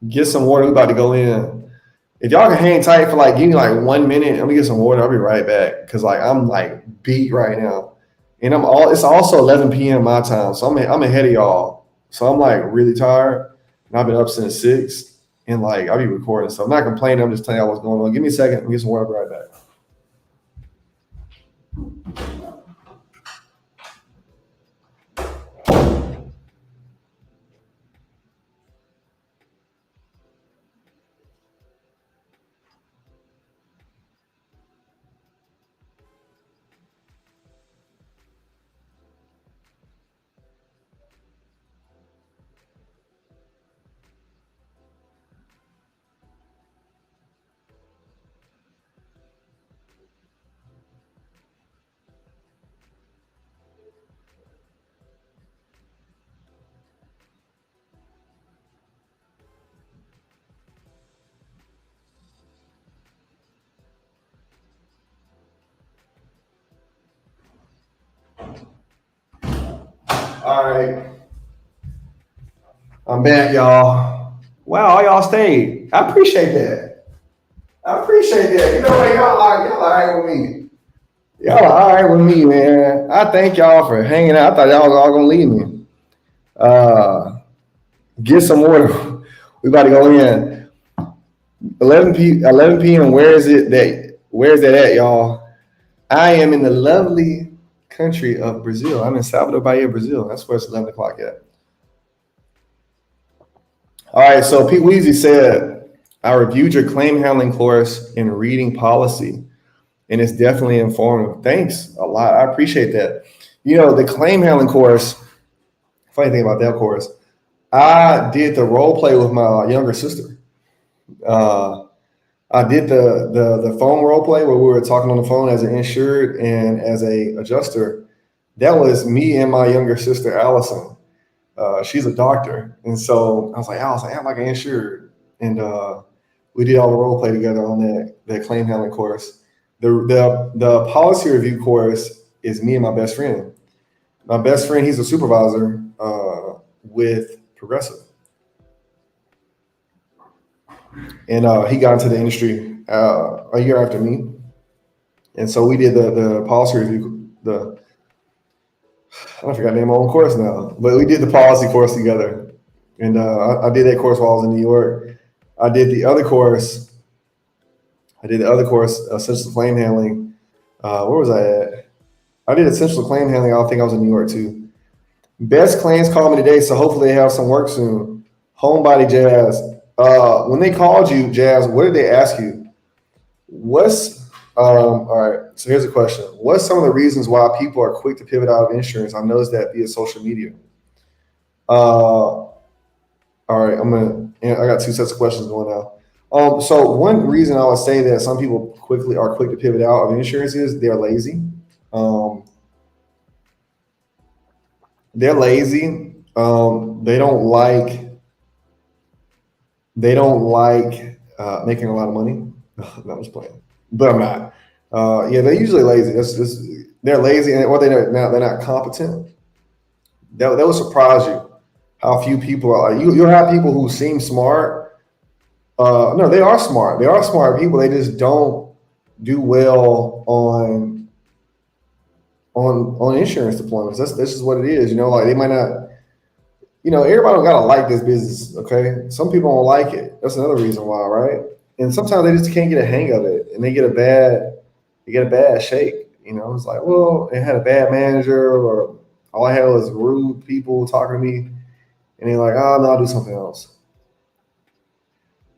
Get some water. We're about to go in. If y'all can hang tight for like, give me like 1 minute, let me get some water. I'll be right back. Cause like I'm like beat right now. And it's also 11 p.m. my time. So I'm ahead of y'all. So I'm like really tired. And I've been up since 6. And like I'll be recording. So I'm not complaining. I'm just telling y'all what's going on. Give me a second. Let me get some water. I'll be right back. All right. I'm back, y'all. Wow, all y'all stayed. I appreciate that. I appreciate that. You know what? Y'all all right with me. Y'all are all right with me, man. I thank y'all for hanging out. I thought y'all was all gonna leave me. Get some water. We about to go in. 11 p.m. Where is that at, y'all? I am in the lovely country of Brazil. I'm in Salvador Bahia, Brazil. That's where it's 11 o'clock at. All right, so Pete Weezy said, I reviewed your claim handling course in reading policy, and it's definitely informative. Thanks a lot. I appreciate that. You know, the claim handling course, funny thing about that course, I did the role play with my younger sister. Uh, I did the phone role play where we were talking on the phone as an insured and as a adjuster. That was me and my younger sister, Allison. She's a doctor. And so I was like, Allison, I'm like an insured. And we did all the role play together on that claim handling course. The policy review course is me and my best friend. My best friend, he's a supervisor with Progressive. And he got into the industry a year after me. And so we did the policy review, I forgot the name of my own course now, but we did the policy course together. And I did that course while I was in New York. I did the other course, essential claim handling. Where was I at? I did essential claim handling. I think I was in New York too. Best Claims called me today, so hopefully they have some work soon. Homebody Jazz. When they called you, Jazz, what did they ask you? All right, so here's a question. What's some of the reasons why people are quick to pivot out of insurance? I've noticed that via social media. All right, I got 2 sets of questions going now. So one reason I would say that some people are quick to pivot out of insurance is they're lazy. They're lazy. They don't like making a lot of money. No, I was playing, but I'm not. Yeah, they're usually lazy. They're lazy, or they're not competent. That will surprise you how few people are. You'll have people who seem smart. No, they are smart. They are smart people. They just don't do well on insurance deployments. That's just what it is. You know, like they might not. You know, everybody don't gotta like this business. Okay, some people don't like it. That's another reason why, right? And sometimes they just can't get a hang of it, and they get a bad shake. You know, it's like, well, it had a bad manager, or all I had was rude people talking to me, and they're like, oh, no, I'll do something else.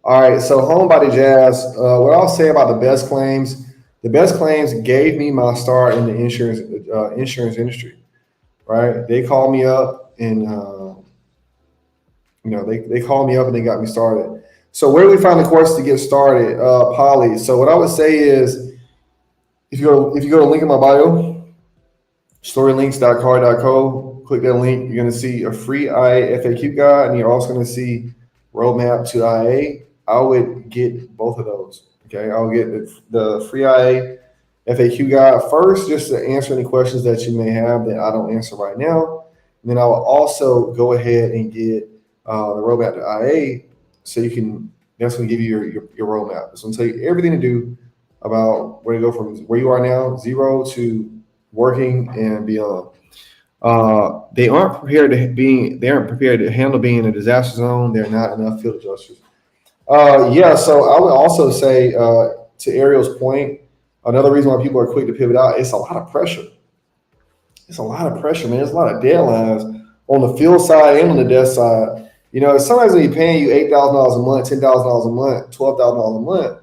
All right, so Homebody Jazz, what I'll say about the best claims gave me my start in the insurance industry, right? They called me up and, they called me up and they got me started. So where do we find the course to get started? Poly. So what I would say is, if you go to link in my bio, storylinks.car.co, click that link. You're going to see a free IA FAQ guide, and you're also going to see roadmap to IA. I would get both of those. Okay, I'll get the free IA FAQ guide first, just to answer any questions that you may have that I don't answer right now. And then I will also go ahead and get the roadmap to IA, so you can That's going to give you your roadmap. It's going to tell you everything to do about where to go from where you are now, 0 to working and beyond. They aren't prepared to handle being in a disaster zone. They're not enough field adjusters. Yeah, so I would also say to Ariel's point, another reason why people are quick to pivot out, it's a lot of pressure. It's a lot of pressure, man. There's a lot of deadlines on the field side and on the desk side. You know, sometimes when you're paying you $8,000 a month, $10,000 a month, $12,000 a month,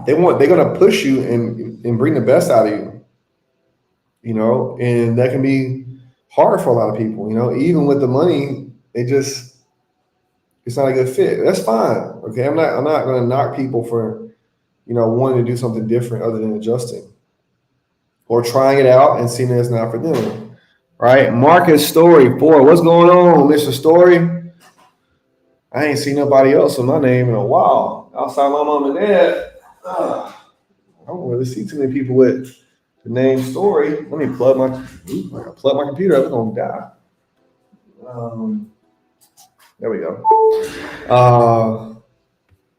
they're gonna push you and bring the best out of you. You know, and that can be hard for a lot of people. You know, even with the money, it's not a good fit. That's fine. Okay, I'm not gonna knock people for, you know, wanting to do something different other than adjusting or trying it out and seeing that it's not for them. Right? Marcus Story 4. What's going on, Mr. Story? I ain't seen nobody else with my name in a while. Outside my mom and dad. I don't really see too many people with the name Story. Let me plug my computer up. It's gonna die. There we go.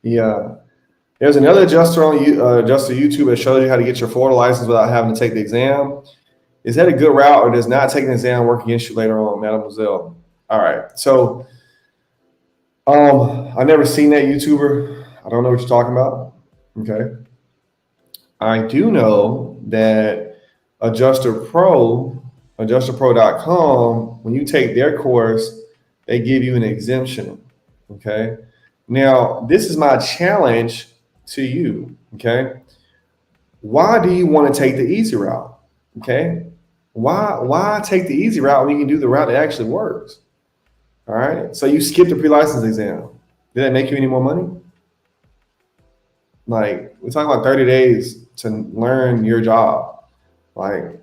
Yeah. There's another adjuster on YouTube that shows you how to get your Florida license without having to take the exam. Is that a good route, or does not taking the exam work against you later on, Mademoiselle? All right. So I never seen that YouTuber. I don't know what you're talking about. Okay. I do know that adjusterpro.com, when you take their course, they give you an exemption. Okay. Now, this is my challenge to you. Okay. Why do you want to take the easy route? Okay. Why take the easy route when you can do the route that actually works? All right. So you skipped the pre-license exam. Did that make you any more money? Like, we're talking about 30 days to learn your job, like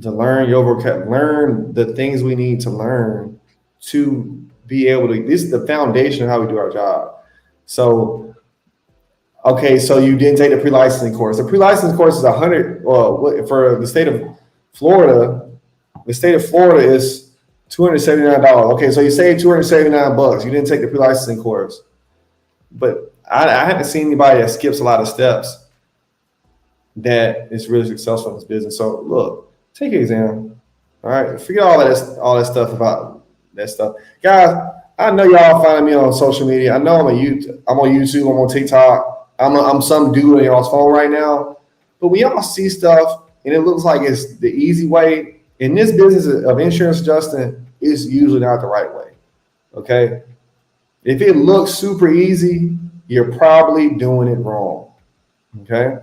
to learn your vocab, learn the things we need to learn to be able to, this is the foundation of how we do our job. So, okay, so you didn't take the pre-licensing course. The pre-licensing course is for the state of Florida. The state of Florida is $279. Okay, so you saved $279. You didn't take the pre-licensing course, but I haven't seen anybody that skips a lot of steps that is really successful in this business. So look, take an exam. All right, forget all that stuff about that stuff, guys. I know y'all finding me on social media. I know I'm on YouTube. I'm on TikTok. I'm some dude on y'all's phone right now. But when y'all see stuff and it looks like it's the easy way, in this business of insurance adjusting, it's usually not the right way. Okay, if it looks super easy, you're probably doing it wrong. Okay.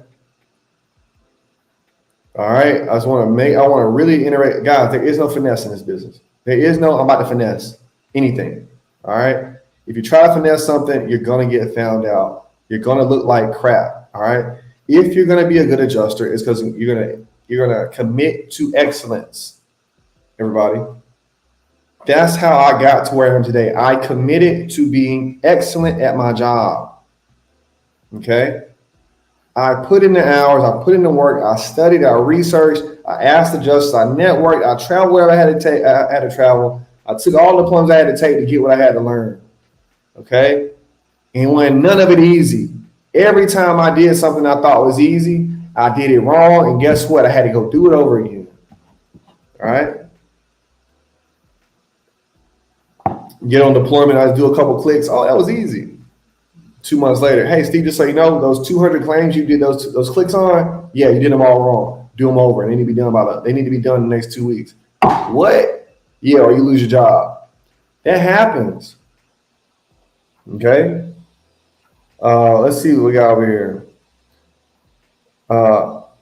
All right. I want to really iterate, guys. There is no finesse in this business. I'm about to finesse anything. All right. If you try to finesse something, you're going to get found out. You're going to look like crap. All right. If you're going to be a good adjuster, it's because you're going to commit to excellence. Everybody. That's how I got to where I am today. I committed to being excellent at my job. Okay. I put in the hours, I put in the work, I studied, I researched, I asked adjusters, I networked, I traveled wherever I had to travel. I took all the plums I had to take to get what I had to learn. Okay. And when none of it easy, every time I did something I thought was easy, I did it wrong. And guess what? I had to go do it over again. All right. Get on deployment, I do a couple clicks. Oh, that was easy. 2 months later, hey, Steve, just so you know, those 200 claims you did those clicks on, yeah, you did them all wrong. Do them over. They need to be done they need to be done in the next 2 weeks. What? Yeah, or you lose your job. That happens. Okay. Let's see what we got over here.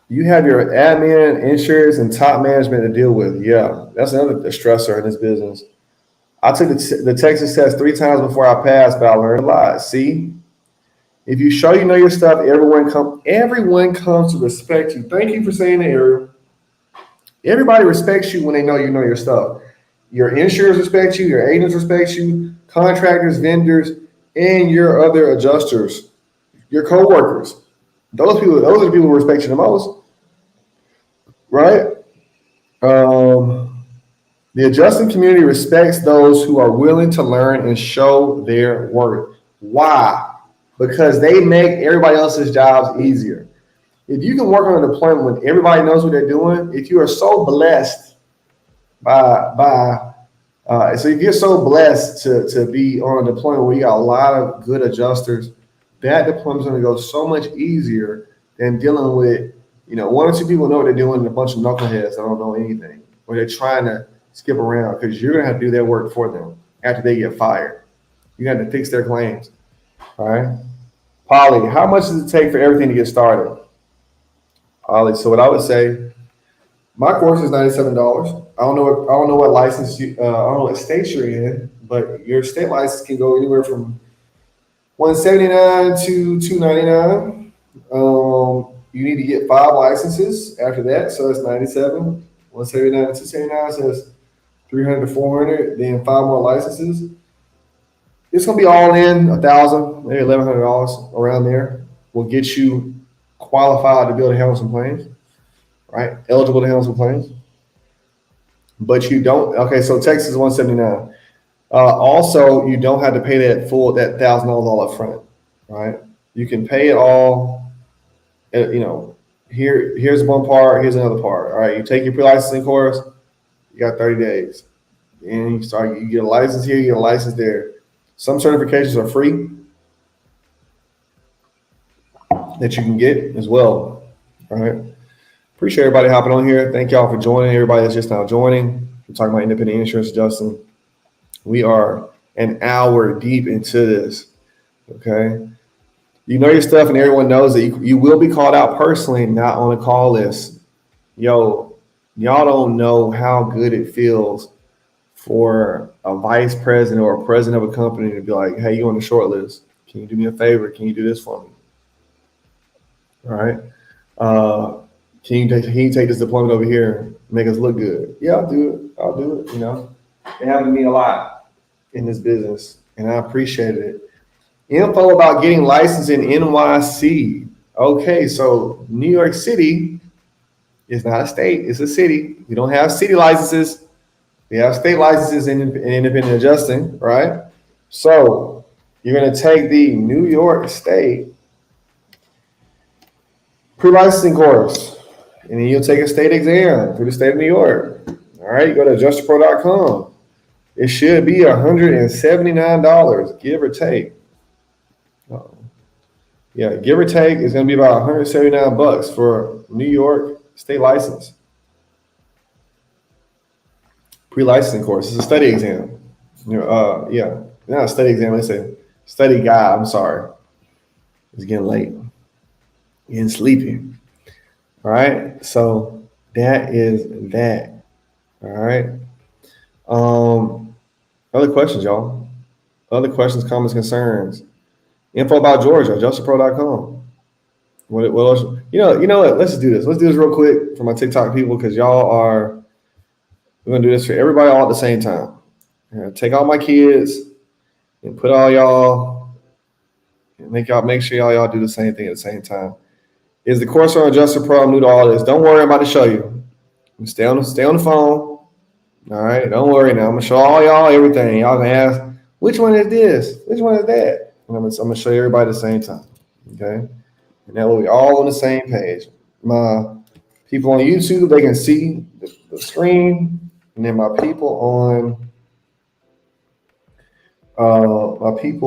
You have your admin, insurance, and top management to deal with. Yeah, that's another stressor in this business. I took the Texas test 3 times before I passed, but I learned a lot. See? If you show you know your stuff, everyone comes to respect you. Thank you for saying that, Ariel. Everybody respects you when they know you know your stuff. Your insurers respect you, your agents respect you, contractors, vendors, and your other adjusters, your coworkers. Those are the people who respect you the most, right? The adjusting community respects those who are willing to learn and show their worth. Why? Because they make everybody else's jobs easier. If you can work on a deployment when everybody knows what they're doing, if you are so blessed so if you're so blessed to be on a deployment where you got a lot of good adjusters, that deployment's going to go so much easier than dealing with, one or two people know what they're doing and a bunch of knuckleheads that don't know anything, or they're trying to skip around because you're going to have to do their work for them after they get fired. You got to fix their claims. All right. Polly, how much does it take for everything to get started? Polly, so what I would say, my course is $97. I don't know what license I don't know what state you're in, but your state license can go anywhere from $179 to $299. You need to get 5 licenses after that, so that's $97. $179 to $279 says $300 to $400. Then 5 more licenses. It's gonna be all in $1,000, maybe $1,100 around there. Will get you qualified to be able to handle some claims, right? Eligible to handle some claims. But you don't. Okay, so Texas is $179. Also, you don't have to pay that $1,000 all up front, right? You can pay it all. Here's one part, here's another part. All right, you take your pre-licensing course, you got 30 days, and you get a license here, you get a license there. Some certifications are free that you can get as well. All right. Appreciate everybody hopping on here. Thank y'all for joining. Everybody that's just now joining. We're talking about independent insurance adjusting. We are an hour deep into this. Okay. You know your stuff, and everyone knows that you will be called out personally, not on a call list. Y'all don't know how good it feels for a vice president or a president of a company to be like, hey, you on the short list. Can you do me a favor? Can you do this for me? All right. Can you take this deployment over here and make us look good? Yeah, I'll do it. It happened to me a lot in this business, and I appreciated it. Info about getting licensed in NYC. Okay, so New York City is not a state, it's a city. We don't have city licenses. We have state licenses in independent adjusting, right? So you're going to take the New York State pre-licensing course, and then you'll take a state exam through the state of New York. All right, you go to adjusterpro.com. It should be $179, give or take. Yeah, give or take, it's going to be about $179 for New York state license. Pre-licensing course. It's a study exam. Not a study exam. It's a study guide. I'm sorry. It's getting late. Getting sleepy. All right. So that is that. All right. Other questions, y'all. Other questions, comments, concerns. Info about Georgia. AdjusterPro.com. What else? You know what? Let's do this. Let's do this real quick for my TikTok people because we're gonna do this for everybody all at the same time. Take all my kids and put all y'all and make sure y'all do the same thing at the same time. Is the course on Adjuster Pro? I'm new to all this. Don't worry, I'm about to show you. Stay on the phone. All right, don't worry now. I'm gonna show all y'all everything. Y'all gonna ask, which one is this? Which one is that? And I'm gonna show you everybody at the same time. Okay, and that will be all on the same page. My people on YouTube, they can see the screen. And then my people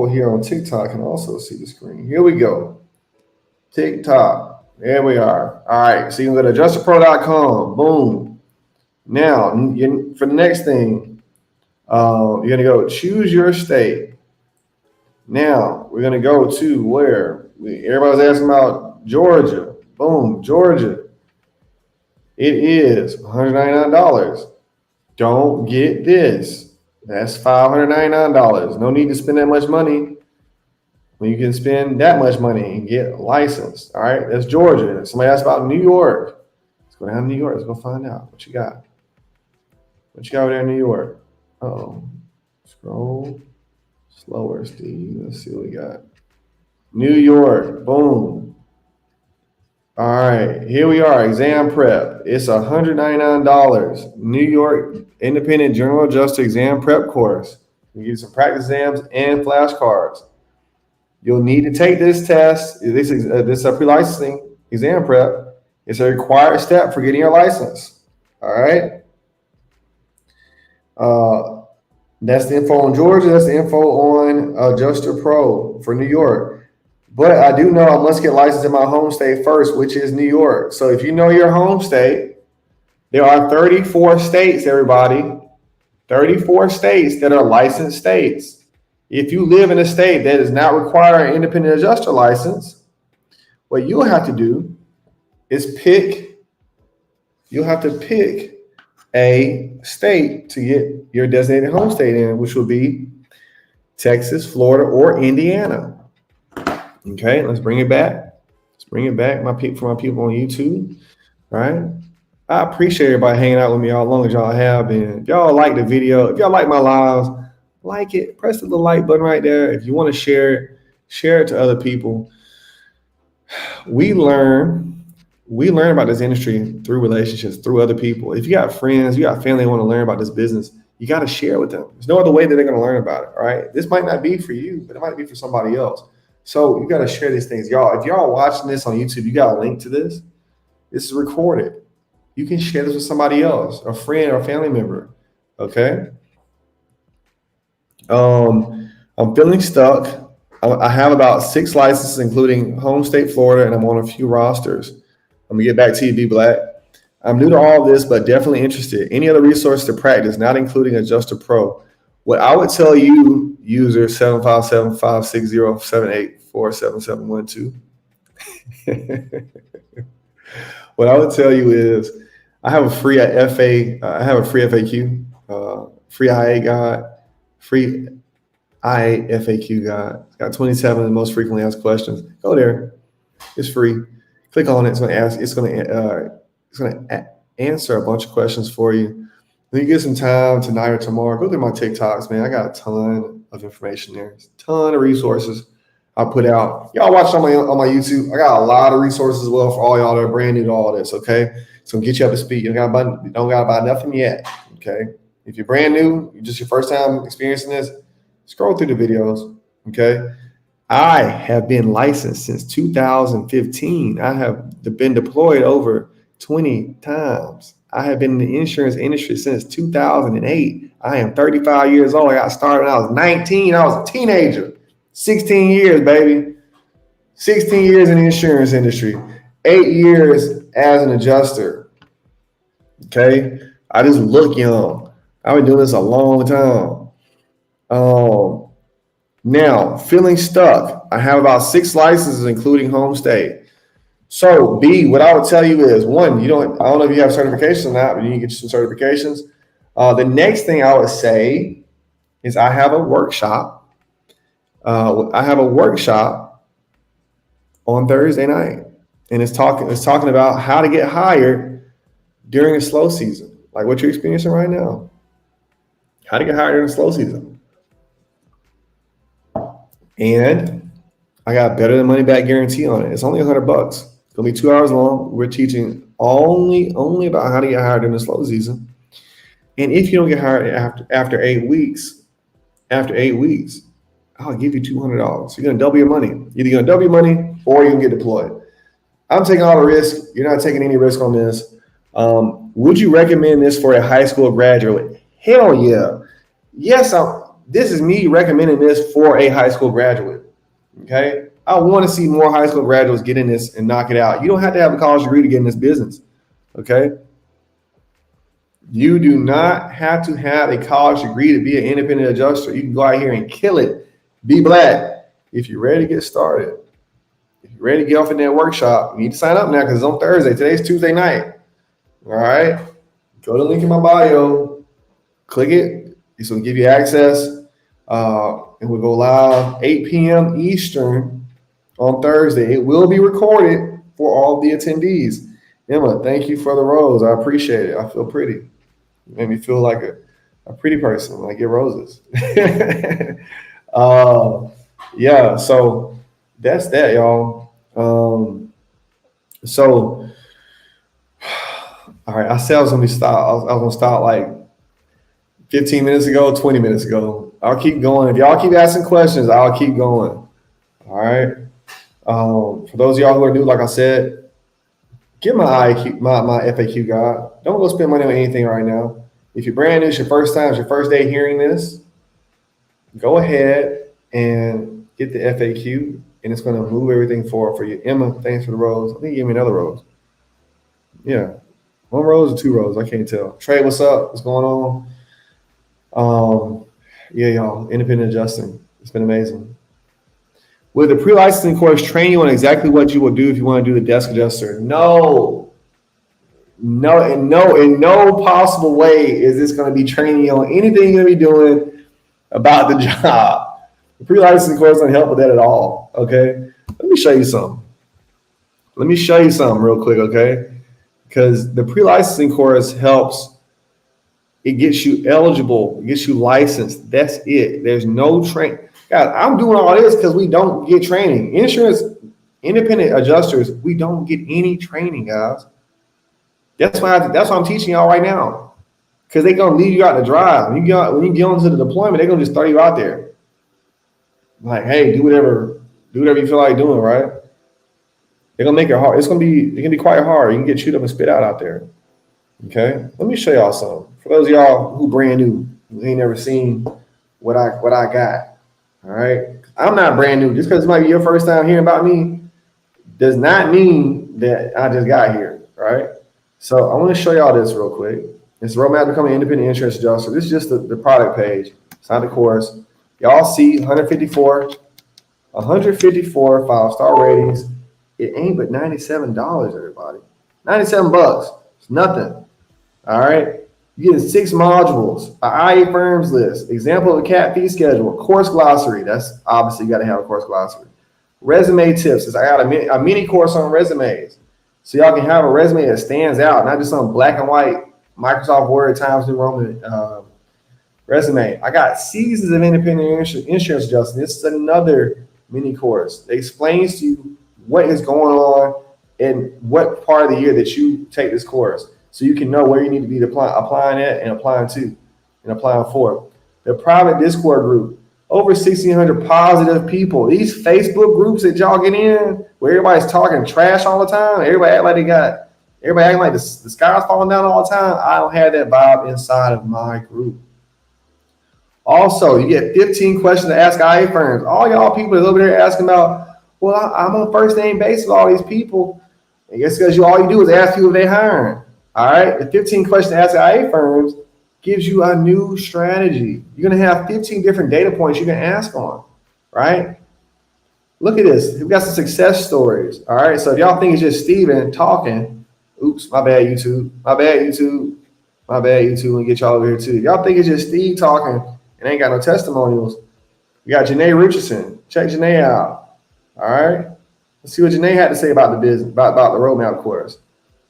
here on TikTok can also see the screen. Here we go. TikTok. There we are. All right. So you can go to adjusterpro.com. Boom. Now, for the next thing, you're going to go choose your state. Now, we're going to go to where? Everybody's asking about Georgia. Boom. Georgia. It is $199. Don't get this. That's $599. No need to spend that much money when you can spend that much money and get licensed. All right, that's Georgia. Somebody asked about New York. Let's go down to New York. Let's go find out what you got. What you got over there in New York? Scroll slower, Steve. Let's see what we got. New York. Boom. All right, here we are. Exam prep. It's $199. New York Independent General Adjuster Exam Prep course. We give you some practice exams and flashcards. You'll need to take this test. This is pre-licensing exam prep. It's a required step for getting your license. All right. That's the info on Georgia. That's the info on Adjuster Pro for New York. But I do know I must get licensed in my home state first, which is New York. So if you know your home state, there are 34 states, everybody. 34 states that are licensed states. If you live in a state that does not require an independent adjuster license, what you'll have to do is you'll have to pick a state to get your designated home state in, which will be Texas, Florida, or Indiana. Okay, let's bring it back. Let's bring it back, for my people on YouTube. All right. I appreciate everybody hanging out with me all long as y'all have been. If y'all like the video, if y'all like my lives, like it, press the little like button right there. If you want to share it to other people. We learn about this industry through relationships, through other people. If you got friends, you got family who want to learn about this business, you got to share with them. There's no other way that they're going to learn about it. All right. This might not be for you, but it might be for somebody else. So you got to share these things. Y'all, if y'all watching this on YouTube, you got a link to this. This is recorded. You can share this with somebody else, a friend or a family member. Okay. I'm feeling stuck. I have about 6 licenses, including home state Florida, and I'm on a few rosters. I'm gonna get back to you, B Black. I'm new to all of this, but definitely interested. Any other resource to practice, not including Adjuster Pro? What I would tell you, user 757-560-784-7712. What I would tell you is, I have a free FAQ, free IA guide, free IA FAQ guide. It's got 27 of the most frequently asked questions. Go there. It's free. Click on it. It's going to answer a bunch of questions for you. Then you get some time tonight or tomorrow. Go through my TikToks, man. I got a ton of information there. It's a ton of resources I put out. Y'all watch on my YouTube. I got a lot of resources as well for all y'all that are brand new to all this. Okay, so get you up to speed. You don't gotta buy nothing yet. Okay, if you're brand new, just your first time experiencing this, scroll through the videos. Okay, I have been licensed since 2015. I have been deployed over 20 times. I have been in the insurance industry since 2008. I am 35 years old. I got started when I was 19. I was a teenager. 16 years, baby. 16 years in the insurance industry. 8 years as an adjuster. Okay. I just look young. I've been doing this a long time. Now, feeling stuck. I have about 6 licenses, including home state. So, B, what I would tell you is, one, I don't know if you have certifications or not, but you need to get you some certifications. The next thing I would say is I have a workshop. On Thursday night, and it's talking about how to get hired during a slow season, like what you're experiencing right now. How to get hired during a slow season. And I got better than money back guarantee on it. It's only $100. It's gonna be 2 hours long. We're teaching only about how to get hired during the slow season. And if you don't get hired after 8 weeks, I'll give you $200. You're gonna double your money. Either you're gonna double your money or you can get deployed. I'm taking all the risk. You're not taking any risk on this. Would you recommend this for a high school graduate? Hell yeah. Yes, this is me recommending this for a high school graduate. Okay. I want to see more high school graduates get in this and knock it out. You don't have to have a college degree to get in this business. Okay. You do not have to have a college degree to be an independent adjuster. You can go out here and kill it. Be Black. If you're ready to get started, if you're ready to get off in that workshop, you need to sign up now because it's on Thursday. Today's Tuesday night. All right. Go to the link in my bio. Click it. This will give you access. And we'll go live 8 p.m. Eastern on Thursday. It will be recorded for all the attendees. Emma, thank you for the rose. I appreciate it. I feel pretty. You made me feel like a pretty person when I get roses. Yeah, so that's that, y'all. So, all right, I said I was gonna be stopped. I was gonna stop like 15 minutes ago, 20 minutes ago. I'll keep going. If y'all keep asking questions, I'll keep going. All right. For those of y'all who are new, like I said, get my IQ, my FAQ guide. Don't go spend money on anything right now. If you're brand new, it's your first time, it's your first day hearing this, go ahead and get the FAQ, and it's going to move everything forward for you. Emma, thanks for the rose. I think you gave me another rose. Yeah. One rose or two roses, I can't tell. Trey, what's up? What's going on? Yeah, y'all, independent adjusting. It's been amazing. Will the pre-licensing course train you on exactly what you will do if you want to do the desk adjuster? No, in no possible way is this going to be training you on anything you're going to be doing about the job. The pre-licensing course doesn't help with that at all, okay? Let me show you something. Real quick, okay? Because the pre-licensing course helps. It gets you eligible. It gets you licensed. That's it. There's no training. Guys, I'm doing all this because we don't get training. Insurance, independent adjusters, we don't get any training, guys. That's why I'm teaching y'all right now. Because they're going to leave you out to dry. When you get onto the deployment, they're going to just throw you out there. Like, hey, do whatever you feel like doing, right? They're going to make it hard. It can be quite hard. You can get chewed up and spit out there. Okay? Let me show y'all something. For those of y'all who brand new, who ain't never seen what I got. All right. I'm not brand new. Just because it might be your first time hearing about me does not mean that I just got here. Right. So I want to show y'all this real quick. It's Roadmap to Becoming an Independent Insurance Adjuster. This is just the product page. It's not the course. Y'all see 154 5-star ratings. It ain't but $97, everybody. $97. It's nothing. All right. You get 6 modules, an IA firms list, example of a CAT fee schedule, course glossary. That's obviously you got to have a course glossary. Resume tips. I got a mini course on resumes. So y'all can have a resume that stands out, not just some black and white Microsoft Word Times New Roman resume. I got Seasons of Independent Insurance Adjusting. This is another mini course. It explains to you what is going on and what part of the year that you take this course, so you can know where you need to be applying at and applying to and applying for. The private Discord group, over 1,600 positive people. These Facebook groups that y'all get in, where everybody's talking trash all the time, everybody acting like the sky's falling down all the time. I don't have that vibe inside of my group. Also, you get 15 questions to ask IA firms. All y'all people that's over there asking about, well, I'm on first name basis with all these people. I guess because all you do is ask people if they hiring. All right, the 15 questions to ask IA firms gives you a new strategy. You're going to have 15 different data points you can ask on, right? Look at this. We've got some success stories. All right, so if y'all think it's just Steven talking, oops, my bad, YouTube. Let me get y'all over here too. If y'all think it's just Steve talking and ain't got no testimonials, we got Janae Richardson. Check Janae out. All right, let's see what Janae had to say about the business, about the roadmap course.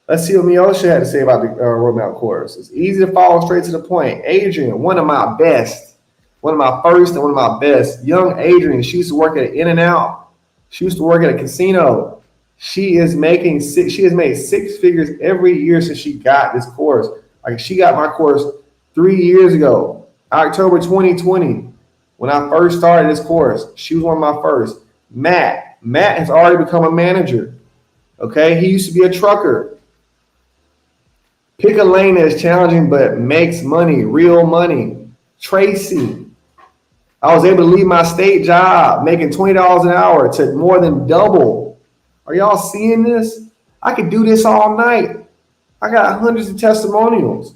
Let's see what Miosha had to say about the roadmap course. It's easy to follow straight to the point. Adrian, one of my best, one of my first and one of my best. Young Adrian, she used to work at In-N-Out. She used to work at a casino. She has made 6 figures every year since she got this course. Like, she got my course 3 years ago, October 2020, when I first started this course. She was one of my first. Matt has already become a manager. Okay, he used to be a trucker. Pick a lane that's challenging but makes money, real money. Tracy, I was able to leave my state job making $20 an hour to more than double. Are y'all seeing this? I could do this all night. I got hundreds of testimonials.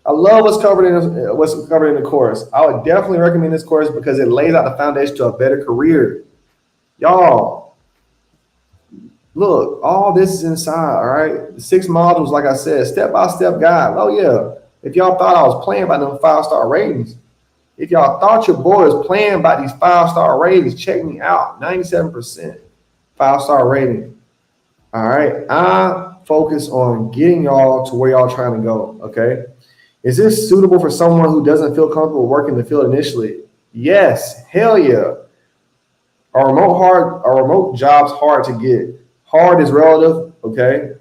I love what's covered in the course. I would definitely recommend this course because it lays out the foundation to a better career. Y'all, look, all this is inside, all right? The 6 modules, like I said, step-by-step guide. Oh, yeah. If y'all thought I was playing by them 5-star ratings, if y'all thought your boy was playing by these 5-star ratings, check me out. 97% 5-star rating. All right? I focus on getting y'all to where y'all trying to go, okay? Is this suitable for someone who doesn't feel comfortable working the field initially? Yes. Hell yeah. Are remote jobs hard to get? Hard is relative. okay?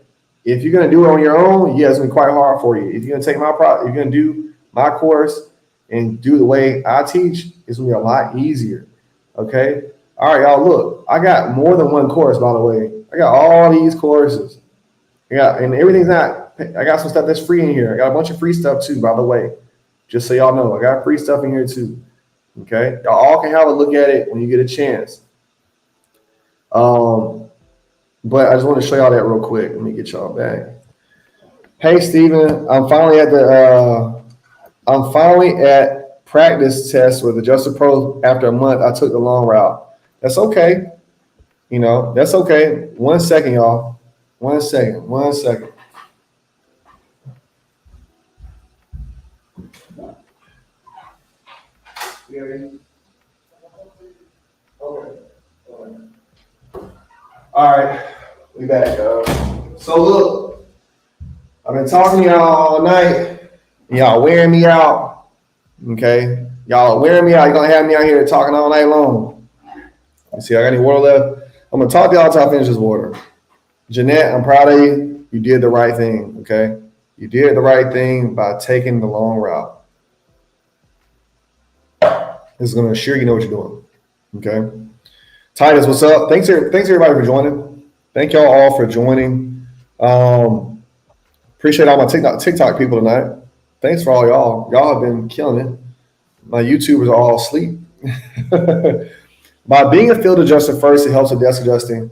If you're gonna do it on your own, yeah, it's gonna be quite hard for you. If you're gonna take my if you're gonna do my course and do the way I teach, it's gonna be a lot easier, okay? All right, y'all, look, I got more than one course, by the way. I got all these courses. And everything's not, I got some stuff that's free in here. I got a bunch of free stuff too, by the way, just so y'all know. I got free stuff in here too, okay? Y'all all can have a look at it when you get a chance. But I just want to show y'all that real quick. Let me get y'all back. Hey, Steven, I'm finally at practice test with Adjuster Pro after a month. I took the long route. That's okay. You know, that's okay. 1 second, y'all. 1 second. 1 second. Okay. All right. We back, y'all. So look, I've been talking to y'all all night. Y'all wearing me out. Okay. Y'all wearing me out. You're gonna have me out here talking all night long. You see, I got any water left? I'm gonna talk to y'all until I finish this water. Jeanette, I'm proud of you. You did the right thing. Okay. You did the right thing by taking the long route. This is gonna assure you know what you're doing. Okay. Titus, what's up? Thanks everybody for joining. Thank y'all all for joining. Appreciate all my TikTok people tonight. Thanks for all y'all. Y'all have been killing it. My YouTubers are all asleep. By being a field adjuster first, it helps with desk adjusting.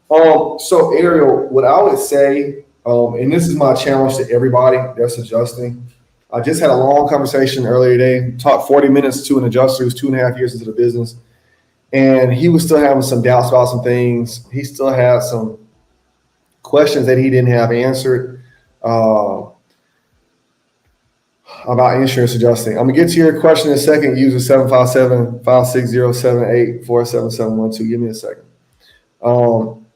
So Ariel, what I would say, and this is my challenge to everybody that's adjusting. I just had a long conversation earlier today, talked 40 minutes to an adjuster who's 2.5 years into the business. And he was still having some doubts about some things. He still had some questions that he didn't have answered about insurance adjusting. I'm going to get to your question in a second. User 757-560-78-47712. Give me a second.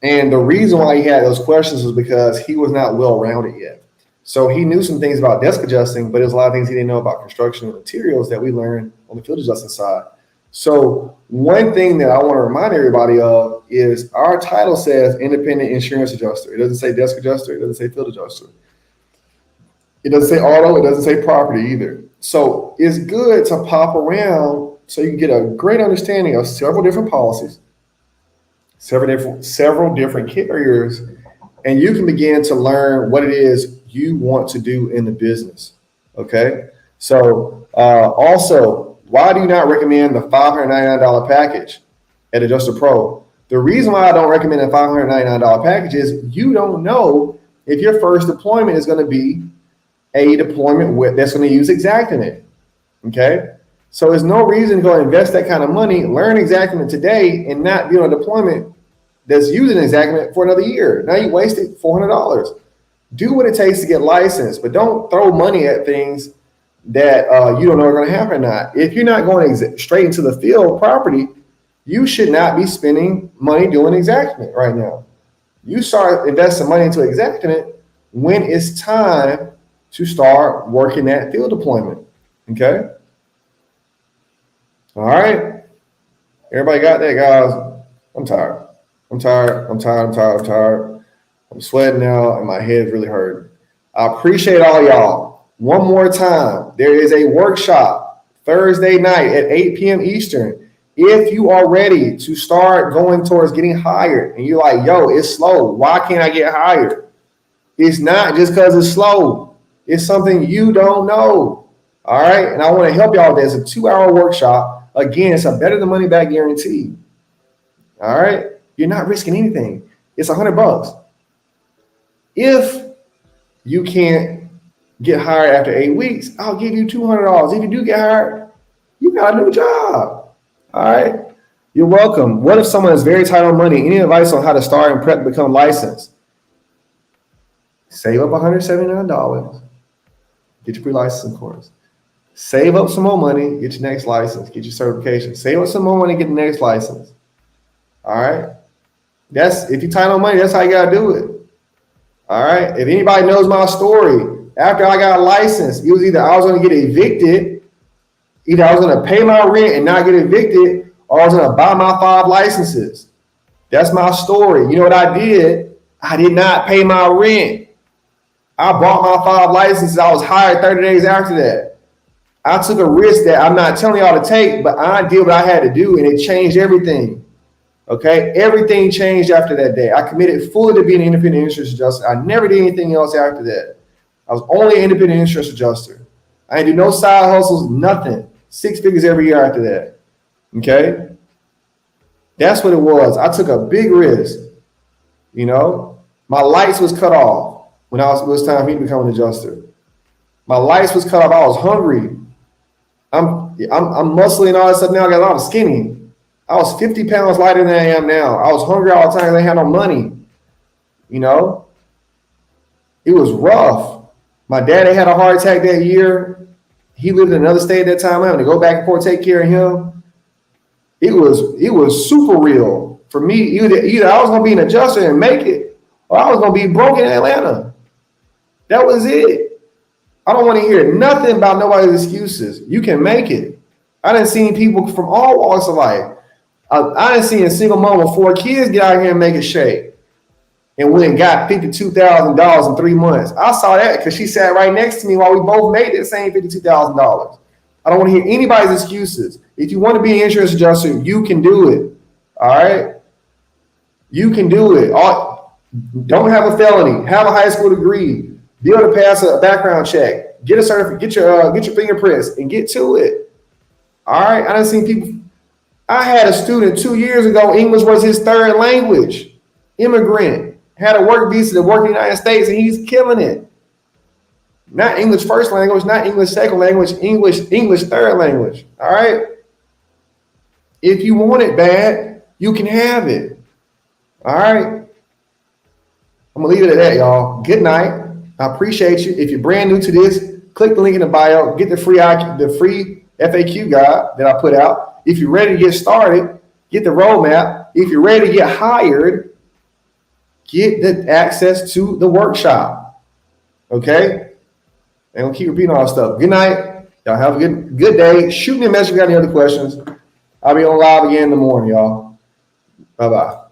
And the reason why he had those questions was because he was not well-rounded yet. So he knew some things about desk adjusting, but there's a lot of things he didn't know about construction and materials that we learned on the field adjusting side. So one thing that I want to remind everybody of is our title says independent insurance adjuster. It doesn't say desk adjuster. It doesn't say field adjuster. It doesn't say auto. It doesn't say property either. So it's good to pop around so you can get a great understanding of several different policies, several different carriers, and you can begin to learn what it is you want to do in the business. Okay. So also, why do you not recommend the $599 package at Adjuster Pro? The reason why I don't recommend a $599 package is you don't know if your first deployment is going to be a deployment that's going to use Xactimate. Okay? So there's no reason to go invest that kind of money, learn Xactimate today, and not be on a deployment that's using Xactimate for another year. Now you wasted $400. Do what it takes to get licensed, but don't throw money at things that you don't know are going to happen or not. If you're not going straight into the field property, you should not be spending money doing Xactimate right now. You start investing money into Xactimate when it's time to start working that field deployment. Okay? All right. Everybody got that, guys? I'm tired. I'm sweating now, and my head's really hurting. I appreciate all y'all. One more time, there is a workshop Thursday night at 8 p.m. Eastern. If you are ready to start going towards getting hired and you're like, yo, it's slow. Why can't I get hired? It's not just because it's slow. It's something you don't know. All right. And I want to help y'all. There's a 2-hour workshop. Again, it's a better than money back guarantee. All right. You're not risking anything. It's $100. If you can't get hired after 8 weeks, I'll give you $200. If you do get hired, you got a new job. All right. You're welcome. What if someone is very tight on money? Any advice on how to start and prep to become licensed? Save up $179. Get your pre-licensing course. Save up some more money. Get your next license. Get your certification. Save up some more money. Get the next license. All right. If you're tight on money, that's how you got to do it. All right. If anybody knows my story, after I got licensed, it was either I was going to get evicted, either I was going to pay my rent and not get evicted, or I was going to buy my 5 licenses. That's my story. You know what I did? I did not pay my rent. I bought my 5 licenses. I was hired 30 days after that. I took a risk that I'm not telling y'all to take, but I did what I had to do, and it changed everything. Okay, everything changed after that day. I committed fully to being an independent insurance adjuster. I never did anything else after that. I was only an independent insurance adjuster. I didn't do no side hustles, nothing. 6 figures every year after that. Okay, that's what it was. I took a big risk. You know, my lights was cut off when it was time for me to become an adjuster. My lights was cut off. I was hungry. I'm muscly and all that stuff now because I'm skinny. I was 50 pounds lighter than I am now. I was hungry all the time. I had no money. You know, it was rough. My daddy had a heart attack that year. He lived in another state at that time. I had to go back and forth, take care of him. It was super real for me. Either I was gonna be an adjuster and make it, or I was gonna be broke in Atlanta. That was it. I don't want to hear nothing about nobody's excuses. You can make it. I done seen people from all walks of life. I done seen a single mom with 4 kids get out here and make it shake, and went and got $52,000 in 3 months. I saw that because she sat right next to me while we both made that same $52,000. I don't want to hear anybody's excuses. If you want to be an insurance adjuster, you can do it. All right, you can do it. Don't have a felony. Have a high school degree. Be able to pass a background check. Get a certificate. Get your fingerprints and get to it. All right. I done seen people. I had a student 2 years ago. English was his 3rd language. Immigrant, had a work visa to work in the United States, and he's killing it. Not English 1st language, not English 2nd language, English 3rd language. All right. If you want it bad, you can have it. All right. I'm gonna leave it at that, y'all. Good night. I appreciate you. If you're brand new to this, click the link in the bio. Get the free FAQ guide that I put out. If you're ready to get started, get the roadmap. If you're ready to get hired, get the access to the workshop. Okay? And we'll keep repeating all that stuff. Good night. Y'all have a good day. Shoot me a message if you got any other questions. I'll be on live again in the morning, y'all. Bye-bye.